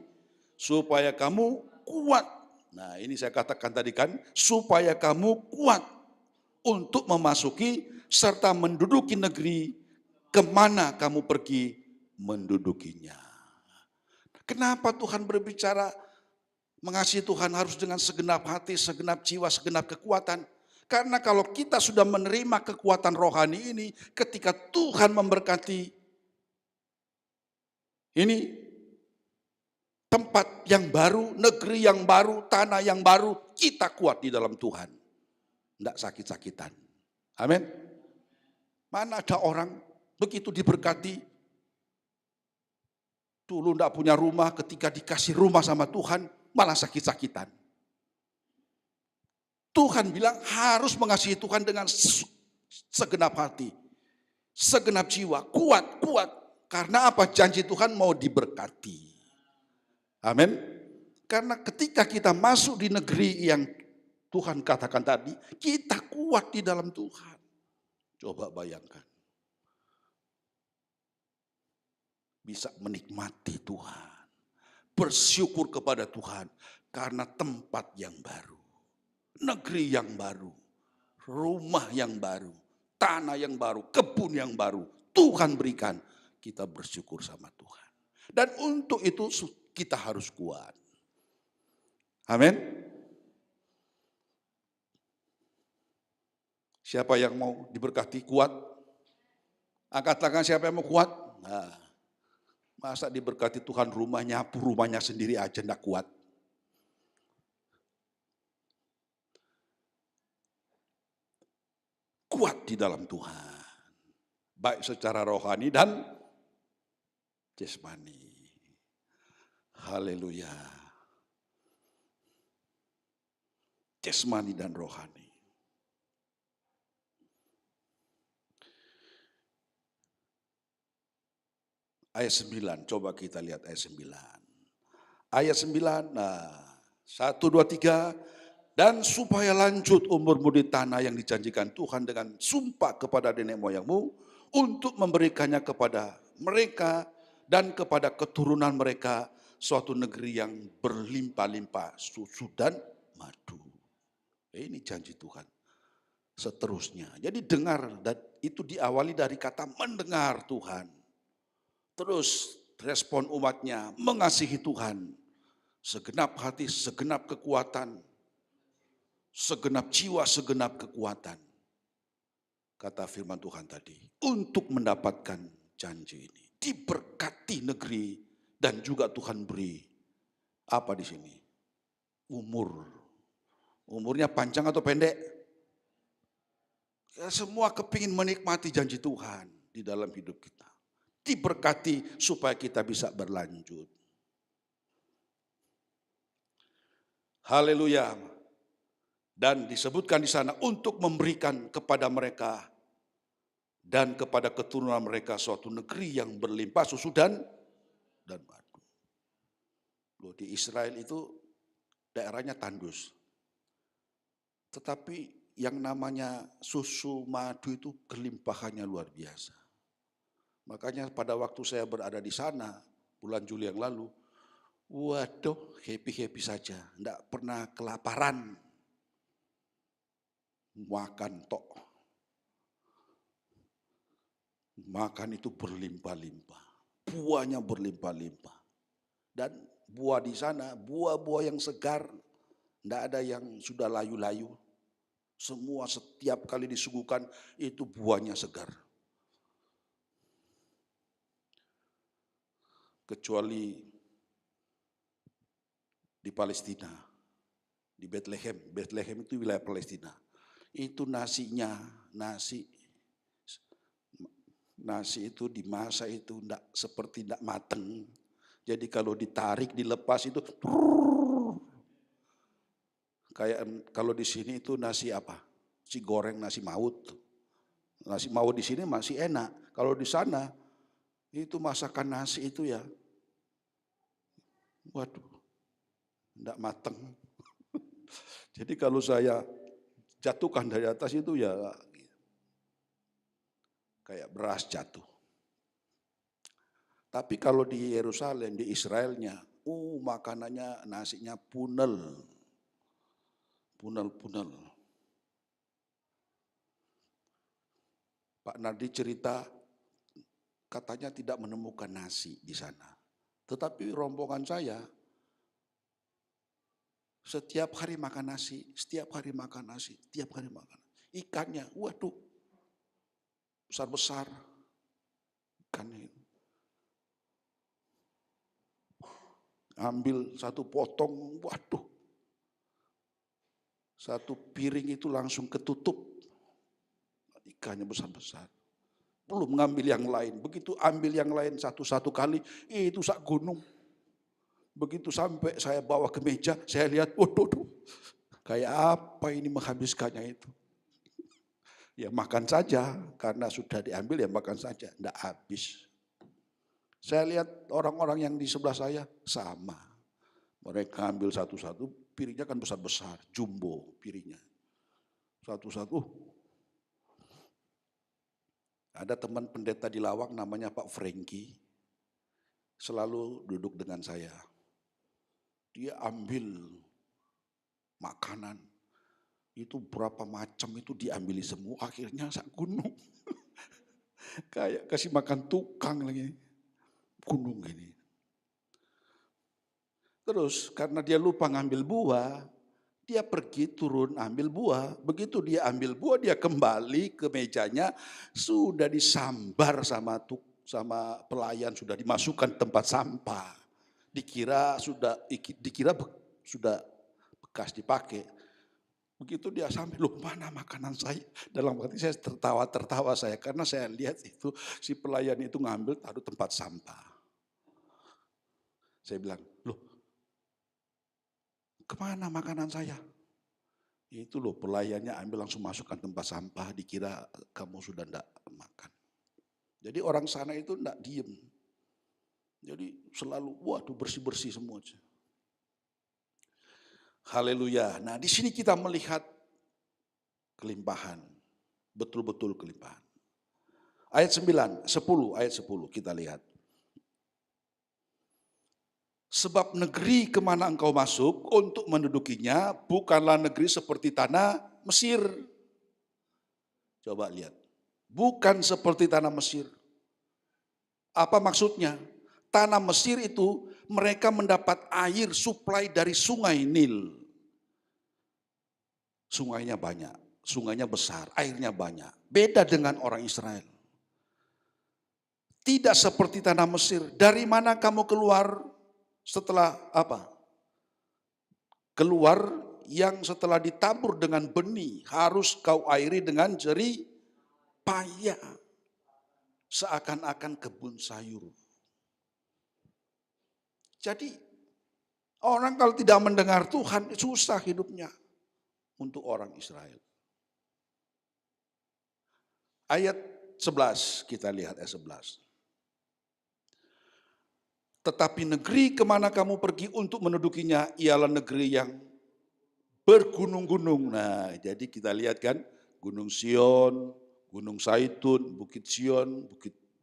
supaya kamu kuat. Nah ini saya katakan tadi kan, supaya kamu kuat untuk memasuki serta menduduki negeri kemana kamu pergi mendudukinya. Kenapa Tuhan berbicara mengasihi Tuhan harus dengan segenap hati, segenap jiwa, segenap kekuatan? Karena kalau kita sudah menerima kekuatan rohani ini, ketika Tuhan memberkati ini tempat yang baru, negeri yang baru, tanah yang baru, kita kuat di dalam Tuhan. Tidak sakit-sakitan. Amin. Mana ada orang begitu diberkati, dulu tidak punya rumah, ketika dikasih rumah sama Tuhan, malah sakit-sakitan. Tuhan bilang harus mengasihi Tuhan dengan segenap hati, segenap jiwa, kuat. Karena apa? Janji Tuhan mau diberkati. Amin. Karena ketika kita masuk di negeri yang Tuhan katakan tadi, kita kuat di dalam Tuhan. Coba bayangkan. Bisa menikmati Tuhan. Bersyukur kepada Tuhan karena tempat yang baru. Negeri yang baru. Rumah yang baru. Tanah yang baru. Kebun yang baru. Tuhan berikan. Kita bersyukur sama Tuhan. Dan untuk itu kita harus kuat. Amin. Siapa yang mau diberkati kuat? Angkat tangan siapa yang mau kuat? Nah, masa diberkati Tuhan rumahnya sendiri aja enggak kuat. Kuat di dalam Tuhan. Baik secara rohani dan jasmani. Haleluya. Jasmani dan rohani. ayat 9. Coba kita lihat ayat 9. Ayat 9, nah 1, 2, 3. Dan supaya lanjut umurmu di tanah yang dijanjikan Tuhan dengan sumpah kepada nenek moyangmu, untuk memberikannya kepada mereka dan kepada keturunan mereka suatu negeri yang berlimpah-limpah susu dan madu. Ini janji Tuhan. Seterusnya. Jadi dengar, dan itu diawali dari kata mendengar Tuhan. Terus respon umatnya mengasihi Tuhan. Segenap hati, segenap kekuatan, segenap jiwa, segenap kekuatan. Kata firman Tuhan tadi, untuk mendapatkan janji ini. Diberkati negeri dan juga Tuhan beri. Apa di sini? Umur. Umurnya panjang atau pendek? Ya, semua kepingin menikmati janji Tuhan di dalam hidup kita. Diberkati supaya kita bisa berlanjut. Haleluya. Dan disebutkan di sana untuk memberikan kepada mereka dan kepada keturunan mereka suatu negeri yang berlimpah susu dan madu. Loh, di Israel itu daerahnya tandus. Tetapi yang namanya susu madu itu kelimpahannya luar biasa. Makanya pada waktu saya berada di sana bulan Juli yang lalu, waduh, happy-happy saja, enggak pernah kelaparan. Makan tok. Makan itu berlimpah-limpah. Buahnya berlimpah-limpah. Dan buah di sana, buah-buah yang segar, enggak ada yang sudah layu-layu. Semua setiap kali disuguhkan itu buahnya segar. Kecuali di Palestina, di Bethlehem. Bethlehem itu wilayah Palestina. Itu nasinya, nasi itu dimasak itu enggak mateng. Jadi kalau ditarik, dilepas itu kayak kalau di sini itu nasi apa? Si goreng nasi maut. Nasi maut di sini masih enak. Kalau di sana itu masakan nasi itu ya, waduh, enggak mateng. Jadi kalau saya jatuhkan dari atas itu ya kayak beras jatuh. Tapi kalau di Yerusalem, di Israelnya, makanannya nasinya punel. Punel. Pak Nardi cerita katanya tidak menemukan nasi di sana. Tetapi rombongan saya setiap hari makan nasi, setiap hari makan nasi, setiap hari makan. Ikannya, waduh, besar-besar ikannya itu. Ambil satu potong, waduh, satu piring itu langsung ketutup. Ikannya besar-besar. Belum mengambil yang lain. Begitu ambil yang lain satu-satu kali, itu sak gunung. Begitu sampai saya bawa ke meja, saya lihat, waduh, kayak apa ini menghabiskannya itu. Ya makan saja, karena sudah diambil ya makan saja, enggak habis. Saya lihat orang-orang yang di sebelah saya sama. Mereka ambil satu-satu, piringnya kan besar-besar, jumbo piringnya. Satu-satu. Ada teman pendeta di Lawang namanya Pak Franky, selalu duduk dengan saya. Dia ambil makanan, itu berapa macam itu diambil semua, akhirnya sak gunung. Kayak kasih makan tukang lagi, gunung ini. Terus karena dia lupa ngambil buah, dia pergi turun ambil buah. Begitu dia ambil buah, dia kembali ke mejanya, sudah disambar sama pelayan, sudah dimasukkan tempat sampah. Dikira sudah bekas dipakai. Begitu dia sampai, loh mana makanan saya? Dalam hati saya tertawa saya, karena saya lihat itu si pelayan itu ngambil taruh tempat sampah. Saya bilang, loh kemana makanan saya? Itu loh pelayannya ambil langsung masukkan tempat sampah, dikira kamu sudah enggak makan. Jadi orang sana itu enggak diem. Jadi selalu, waduh bersih-bersih semua. Haleluya. Nah di sini kita melihat kelimpahan. Betul-betul kelimpahan. Ayat 10 ayat 10 kita lihat. Sebab negeri kemana engkau masuk untuk mendudukinya bukanlah negeri seperti tanah Mesir. Coba lihat. Bukan seperti tanah Mesir. Apa maksudnya? Tanah Mesir itu mereka mendapat air suplai dari sungai Nil. Sungainya banyak, sungainya besar, airnya banyak. Beda dengan orang Israel. Tidak seperti tanah Mesir. Dari mana kamu keluar setelah apa? Keluar yang setelah ditabur dengan benih harus kau airi dengan jerih payah. Seakan-akan kebun sayur. Jadi orang kalau tidak mendengar Tuhan susah hidupnya untuk orang Israel. Ayat 11 kita lihat ayat 11. Tetapi negeri kemana kamu pergi untuk mendudukinya ialah negeri yang bergunung-gunung. Nah jadi kita lihat kan Gunung Sion, Gunung Zaitun, Bukit Sion,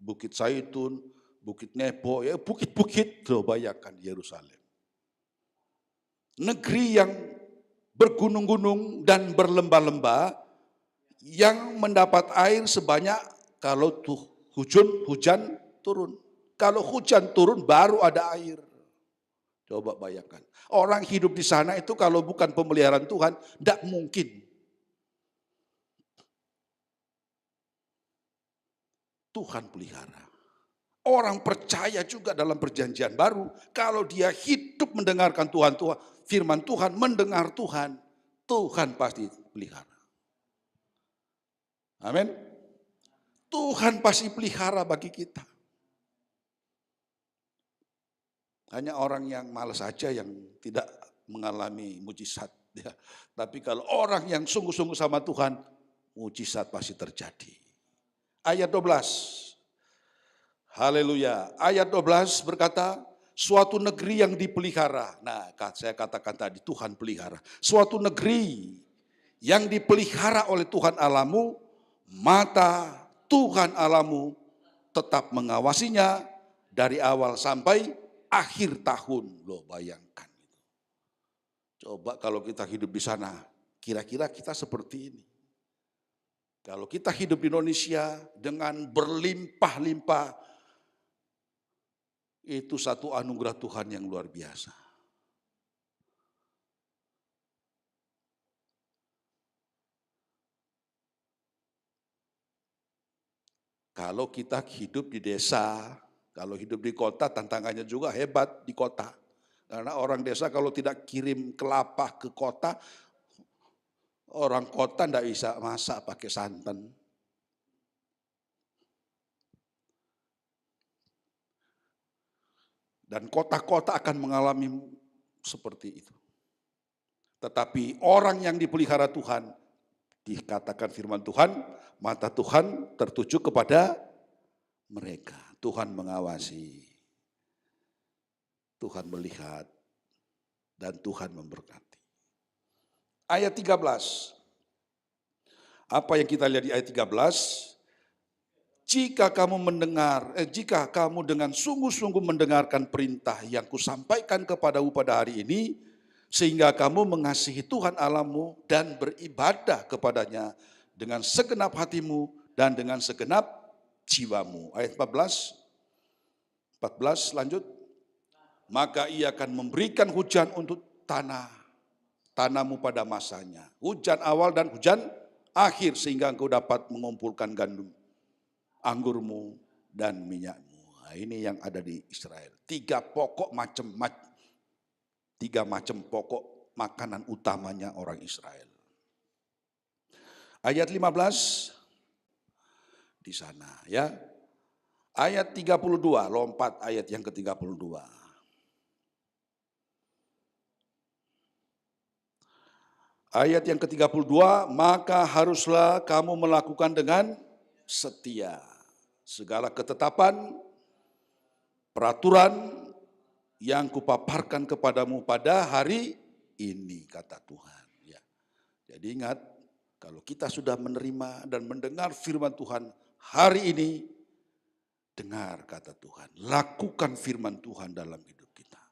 Bukit Zaitun, Bukit Nebo, ya bukit-bukit, tuh bayangkan Yerusalem. Negeri yang bergunung-gunung dan berlembah-lembah, yang mendapat air sebanyak kalau hujan turun. Kalau hujan turun baru ada air. Coba bayangkan. Orang hidup di sana itu kalau bukan pemeliharaan Tuhan, tidak mungkin. Tuhan pelihara. Orang percaya juga dalam perjanjian baru, kalau dia hidup mendengarkan Tuhan, firman Tuhan, mendengar Tuhan, Tuhan pasti pelihara. Amin. Tuhan pasti pelihara bagi kita. Hanya orang yang malas saja yang tidak mengalami mujizat. Ya. Tapi kalau orang yang sungguh-sungguh sama Tuhan, mujizat pasti terjadi. Ayat 12. Haleluya. Ayat 12 berkata, suatu negeri yang dipelihara. Nah, saya katakan tadi, Tuhan pelihara. Suatu negeri yang dipelihara oleh Tuhan Allahmu, mata Tuhan Allahmu tetap mengawasinya dari awal sampai akhir tahun. Loh, bayangkan. Coba kalau kita hidup di sana, kira-kira kita seperti ini. Kalau kita hidup di Indonesia dengan berlimpah-limpah, itu satu anugerah Tuhan yang luar biasa. Kalau kita hidup di desa, kalau hidup di kota tantangannya juga hebat di kota. Karena orang desa kalau tidak kirim kelapa ke kota, orang kota tidak bisa masak pakai santan. Dan kota-kota akan mengalami seperti itu. Tetapi orang yang dipelihara Tuhan, dikatakan firman Tuhan, mata Tuhan tertuju kepada mereka. Tuhan mengawasi, Tuhan melihat, dan Tuhan memberkati. Ayat 13. Apa yang kita lihat di ayat 13? Jika kamu dengan sungguh-sungguh mendengarkan perintah yang kusampaikan kepadamu pada hari ini, sehingga kamu mengasihi Tuhan Allahmu dan beribadah kepadanya dengan segenap hatimu dan dengan segenap jiwamu. Ayat 14 lanjut. Maka ia akan memberikan hujan untuk tanahmu pada masanya. Hujan awal dan hujan akhir sehingga engkau dapat mengumpulkan gandum, anggurmu dan minyakmu. Nah, ini yang ada di Israel. Tiga macam pokok makanan utamanya orang Israel. Ayat 15 di sana ya. Ayat 32, lompat ayat yang ke-32. Ayat yang ke-32, maka haruslah kamu melakukan dengan setia segala ketetapan peraturan yang kupaparkan kepadamu pada hari ini, kata Tuhan. Ya. Jadi ingat, kalau kita sudah menerima dan mendengar firman Tuhan hari ini, dengar kata Tuhan, lakukan firman Tuhan dalam hidup kita.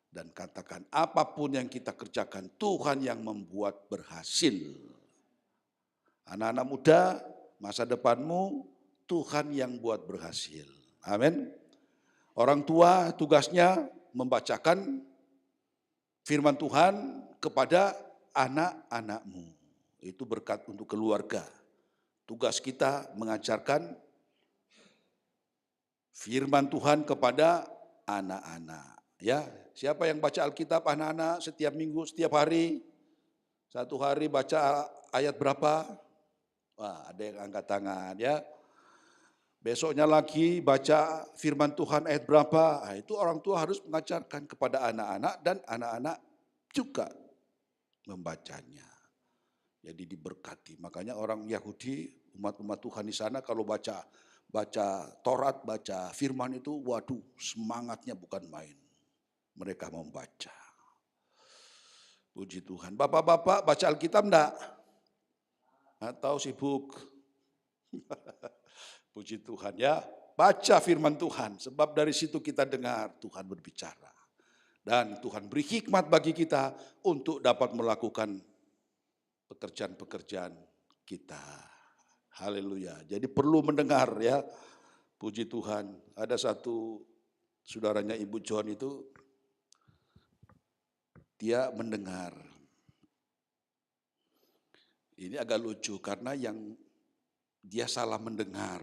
Dan katakan apapun yang kita kerjakan, Tuhan yang membuat berhasil. Anak-anak muda, masa depanmu Tuhan yang buat berhasil. Amin. Orang tua tugasnya membacakan firman Tuhan kepada anak-anakmu. Itu berkat untuk keluarga. Tugas kita mengajarkan firman Tuhan kepada anak-anak. Ya, siapa yang baca Alkitab anak-anak setiap minggu, setiap hari? Satu hari baca ayat berapa? Wah, ada yang angkat tangan ya. Besoknya lagi baca firman Tuhan ayat berapa? Nah, itu orang tua harus mengajarkan kepada anak-anak dan anak-anak juga membacanya. Jadi diberkati. Makanya orang Yahudi, umat-umat Tuhan di sana kalau baca Taurat, baca firman itu, waduh semangatnya bukan main. Mereka membaca. Puji Tuhan. Bapak-bapak baca Alkitab enggak? Atau sibuk? Puji Tuhan ya, baca firman Tuhan. Sebab dari situ kita dengar Tuhan berbicara. Dan Tuhan beri hikmat bagi kita untuk dapat melakukan pekerjaan-pekerjaan kita. Haleluya. Jadi perlu mendengar ya. Puji Tuhan. Ada satu saudaranya Ibu John itu, dia mendengar. Ini agak lucu karena yang dia salah mendengar,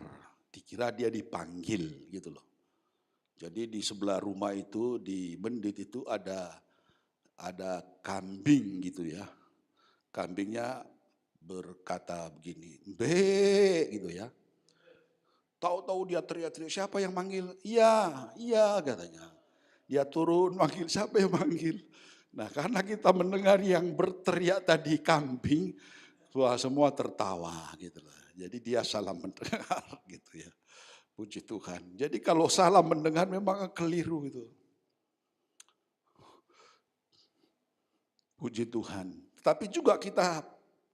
dikira dia dipanggil gitu loh. Jadi di sebelah rumah itu, di Mendit itu ada kambing gitu ya. Kambingnya berkata begini, be gitu ya. Tahu-tahu dia teriak-teriak, siapa yang manggil? Iya katanya. Dia turun manggil, siapa yang manggil? Nah karena kita mendengar yang berteriak tadi kambing, wah semua tertawa gitu loh. Jadi dia salah mendengar gitu ya. Puji Tuhan. Jadi kalau salah mendengar memang keliru itu. Puji Tuhan. Tapi juga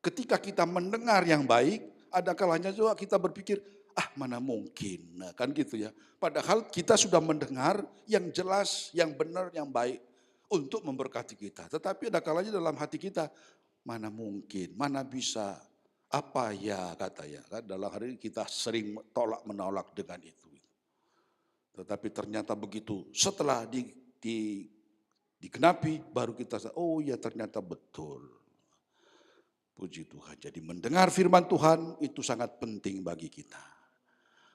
ketika kita mendengar yang baik, ada kalanya juga kita berpikir, mana mungkin. Nah kan gitu ya. Padahal kita sudah mendengar yang jelas, yang benar, yang baik untuk memberkati kita. Tetapi ada kalanya dalam hati kita, mana mungkin, mana bisa. Apa ya kata ya, kan dalam hari ini kita sering tolak menolak dengan itu. Tetapi ternyata begitu, setelah digenapi baru kita oh ya ternyata betul. Puji Tuhan. Jadi mendengar firman Tuhan itu sangat penting bagi kita.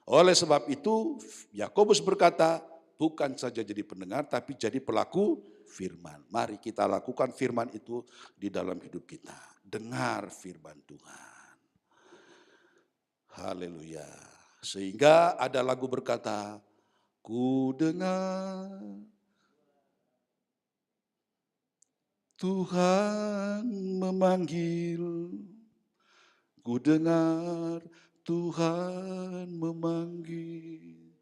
Oleh sebab itu Yakobus berkata, bukan saja jadi pendengar tapi jadi pelaku firman. Mari kita lakukan firman itu di dalam hidup kita. Dengar firman Tuhan. Haleluya. Sehingga ada lagu berkata, ku dengar Tuhan memanggil, ku dengar Tuhan memanggil,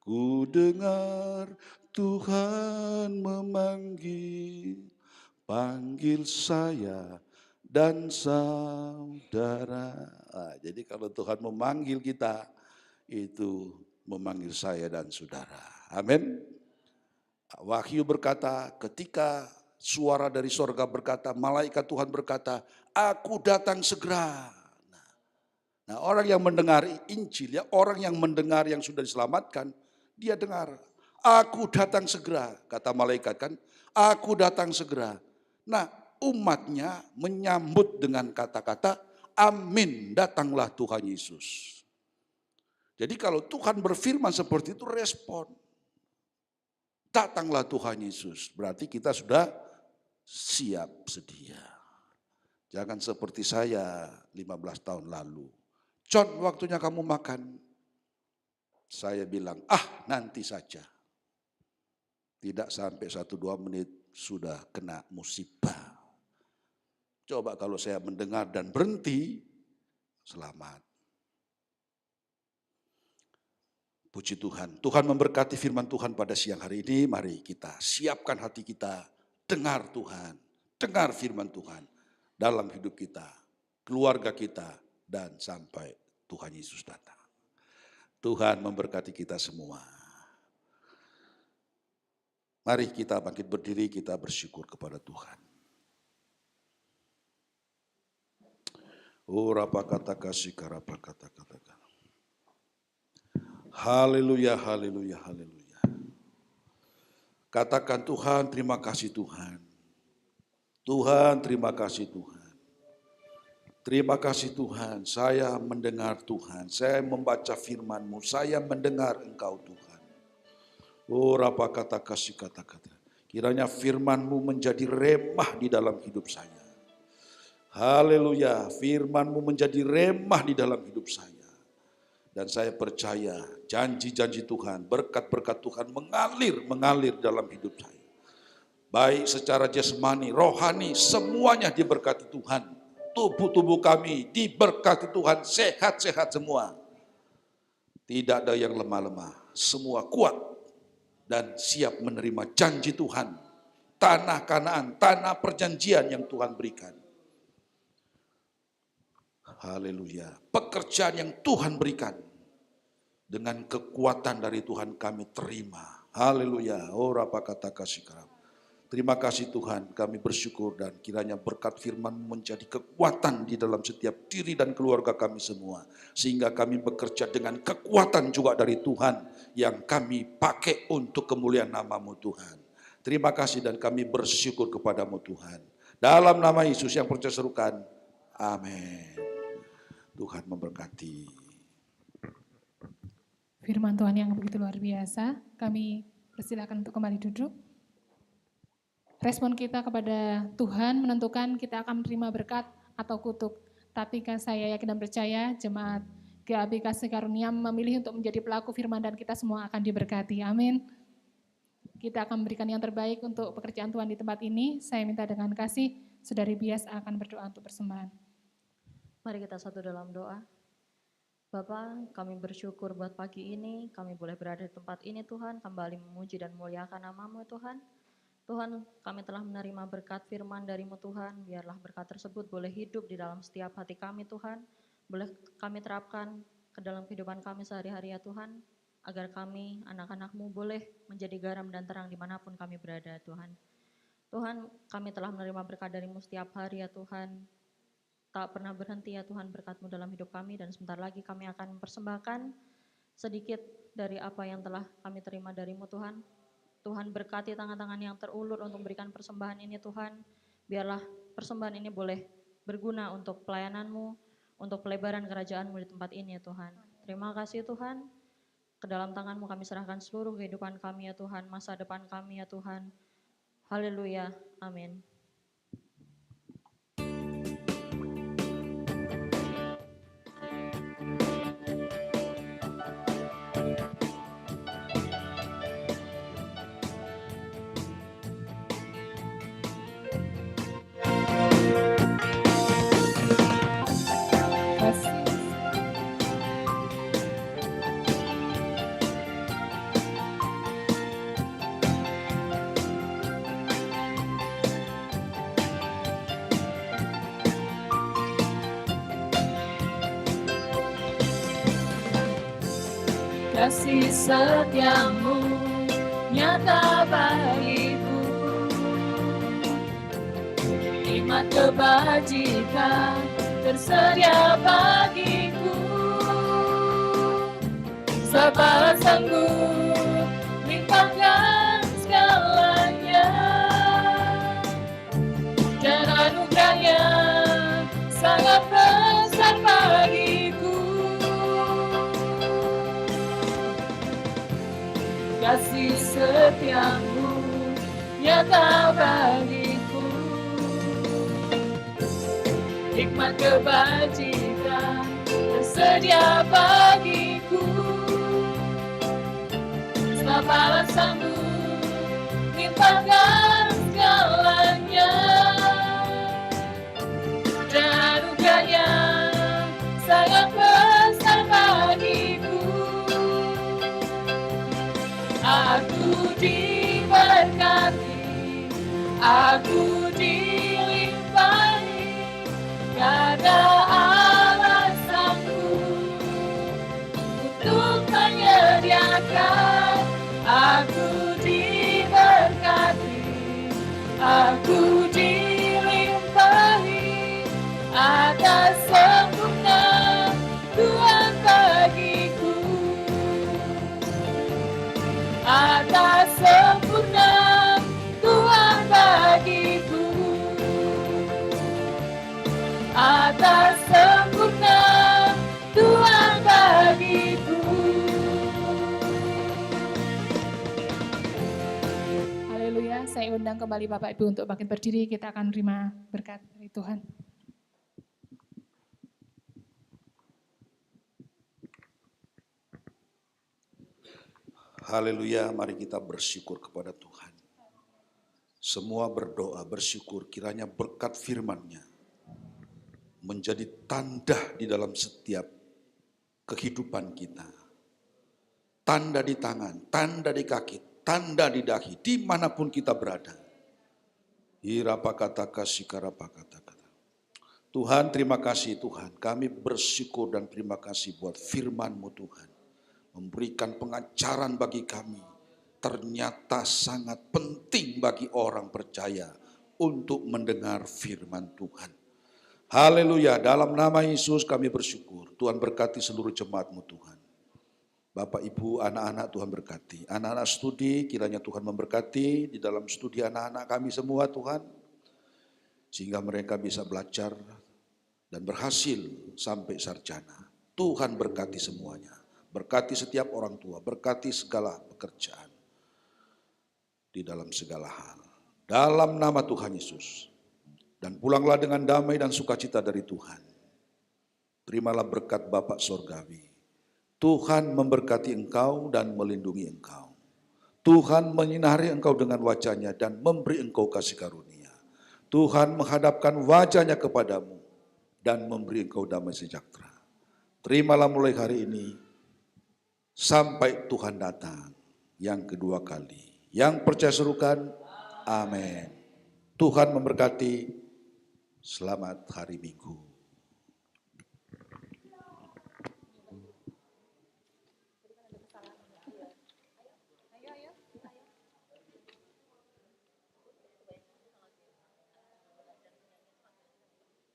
ku dengar Tuhan memanggil, panggil saya dan saudara. Jadi kalau Tuhan memanggil kita, itu memanggil saya dan saudara. Amin. Wahyu berkata, ketika suara dari sorga berkata, malaikat Tuhan berkata, aku datang segera. Nah orang yang mendengar Injil, ya orang yang mendengar yang sudah diselamatkan, dia dengar, aku datang segera, kata malaikat kan, aku datang segera. Nah umatnya menyambut dengan kata-kata, amin, datanglah Tuhan Yesus. Jadi kalau Tuhan berfirman seperti itu respon. Datanglah Tuhan Yesus, berarti kita sudah siap sedia. Jangan seperti saya 15 tahun lalu. John, waktunya kamu makan. Saya bilang, nanti saja. Tidak sampai 1-2 menit sudah kena musibah. Coba kalau saya mendengar dan berhenti, selamat. Puji Tuhan. Tuhan memberkati firman Tuhan pada siang hari ini. Mari kita siapkan hati kita. Dengar Tuhan. Dengar firman Tuhan. Dalam hidup kita. Keluarga kita. Dan sampai Tuhan Yesus datang. Tuhan memberkati kita semua. Mari kita bangkit berdiri. Kita bersyukur kepada Tuhan. Oh rapa kata kasih karapa kata. Haleluya, haleluya, haleluya. Katakan Tuhan, terima kasih Tuhan. Tuhan, terima kasih Tuhan. Terima kasih Tuhan, saya mendengar Tuhan. Saya membaca firman-Mu, saya mendengar Engkau Tuhan. Oh rapa kata kasih kata-kata. Kiranya firman-Mu menjadi remah di dalam hidup saya. Haleluya, firman-Mu menjadi remah di dalam hidup saya. Dan saya percaya janji-janji Tuhan, berkat-berkat Tuhan mengalir dalam hidup saya. Baik secara jasmani, rohani, semuanya diberkati Tuhan. Tubuh-tubuh kami diberkati Tuhan, sehat-sehat semua. Tidak ada yang lemah-lemah, semua kuat dan siap menerima janji Tuhan. Tanah Kanaan, tanah perjanjian yang Tuhan berikan. Haleluya. Pekerjaan yang Tuhan berikan. Dengan kekuatan dari Tuhan kami terima. Haleluya. Oh rapa kata kasih karam. Terima kasih Tuhan, kami bersyukur dan kiranya berkat firman menjadi kekuatan di dalam setiap diri dan keluarga kami semua. Sehingga kami bekerja dengan kekuatan juga dari Tuhan yang kami pakai untuk kemuliaan nama-Mu Tuhan. Terima kasih dan kami bersyukur kepadamu Tuhan. Dalam nama Yesus yang percaya serukan. Amin. Tuhan memberkati. Firman Tuhan yang begitu luar biasa, kami persilakan untuk kembali duduk. Respon kita kepada Tuhan menentukan kita akan menerima berkat atau kutuk. Tapi kan saya yakin dan percaya jemaat GAB Kasih Karunia memilih untuk menjadi pelaku firman dan kita semua akan diberkati. Amin. Kita akan memberikan yang terbaik untuk pekerjaan Tuhan di tempat ini. Saya minta dengan kasih, Saudari Bias akan berdoa untuk persembahan. Mari kita satu dalam doa. Bapa, kami bersyukur buat pagi ini, kami boleh berada di tempat ini Tuhan, kembali memuji dan memuliakan nama-Mu Tuhan. Tuhan, kami telah menerima berkat firman dari-Mu Tuhan, biarlah berkat tersebut boleh hidup di dalam setiap hati kami Tuhan, boleh kami terapkan ke dalam kehidupan kami sehari-hari ya Tuhan, agar kami, anak-anak-Mu boleh menjadi garam dan terang dimanapun kami berada Tuhan. Tuhan, kami telah menerima berkat dari-Mu setiap hari ya Tuhan, tak pernah berhenti ya Tuhan berkat-Mu dalam hidup kami dan sebentar lagi kami akan mempersembahkan sedikit dari apa yang telah kami terima dari-Mu Tuhan. Tuhan berkati tangan-tangan yang terulur untuk memberikan persembahan ini Tuhan. Biarlah persembahan ini boleh berguna untuk pelayanan-Mu, untuk pelebaran kerajaan-Mu di tempat ini ya Tuhan. Terima kasih Tuhan. Ke dalam tangan-Mu kami serahkan seluruh kehidupan kami ya Tuhan, masa depan kami ya Tuhan. Haleluya. Amin. Kasih setiamu nyata bagiku, nikmat kebajikan tersedia bagiku, sabar sanggup limpahkan segalanya, dan anugerahnya sangat besar bagiku. Kasih setiamu nyata bagiku, hikmat kebajikan tersedia bagiku, selamat sanggup limpahkan segalanya, dan anugerahnya sangat besar bagiku. Aku diberkati, aku dilimpahi, tiada alasanku untuk menyediakan. Aku diberkati, aku dilimpahi, atas sempurna Tuhan bagiku, atas sempurna Tuhan bagiku, atas sempurna Tuhan bagiku. Haleluya, saya undang kembali Bapak Ibu untuk bangkit berdiri, kita akan terima berkat dari Tuhan. Haleluya, mari kita bersyukur kepada Tuhan. Semua berdoa, bersyukur kiranya berkat firman-Nya menjadi tanda di dalam setiap kehidupan kita. Tanda di tangan, tanda di kaki, tanda di dahi, dimanapun kita berada. Tuhan, terima kasih Tuhan. Kami bersyukur dan terima kasih buat firman-Mu Tuhan. Memberikan pengajaran bagi kami. Ternyata sangat penting bagi orang percaya untuk mendengar firman Tuhan. Haleluya, dalam nama Yesus kami bersyukur. Tuhan berkati seluruh jemaat-Mu Tuhan. Bapak, Ibu, anak-anak Tuhan berkati. Anak-anak studi kiranya Tuhan memberkati di dalam studi anak-anak kami semua Tuhan. Sehingga mereka bisa belajar dan berhasil sampai sarjana. Tuhan berkati semuanya. Berkati setiap orang tua, berkati segala pekerjaan. Di dalam segala hal. Dalam nama Tuhan Yesus. Dan pulanglah dengan damai dan sukacita dari Tuhan. Terimalah berkat Bapa Sorgawi. Tuhan memberkati engkau dan melindungi engkau. Tuhan menyinari engkau dengan wajah-Nya dan memberi engkau kasih karunia. Tuhan menghadapkan wajah-Nya kepadamu dan memberi engkau damai sejahtera. Terimalah mulai hari ini sampai Tuhan datang yang kedua kali. Yang percaya serukan, amin. Tuhan memberkati. Selamat hari Minggu.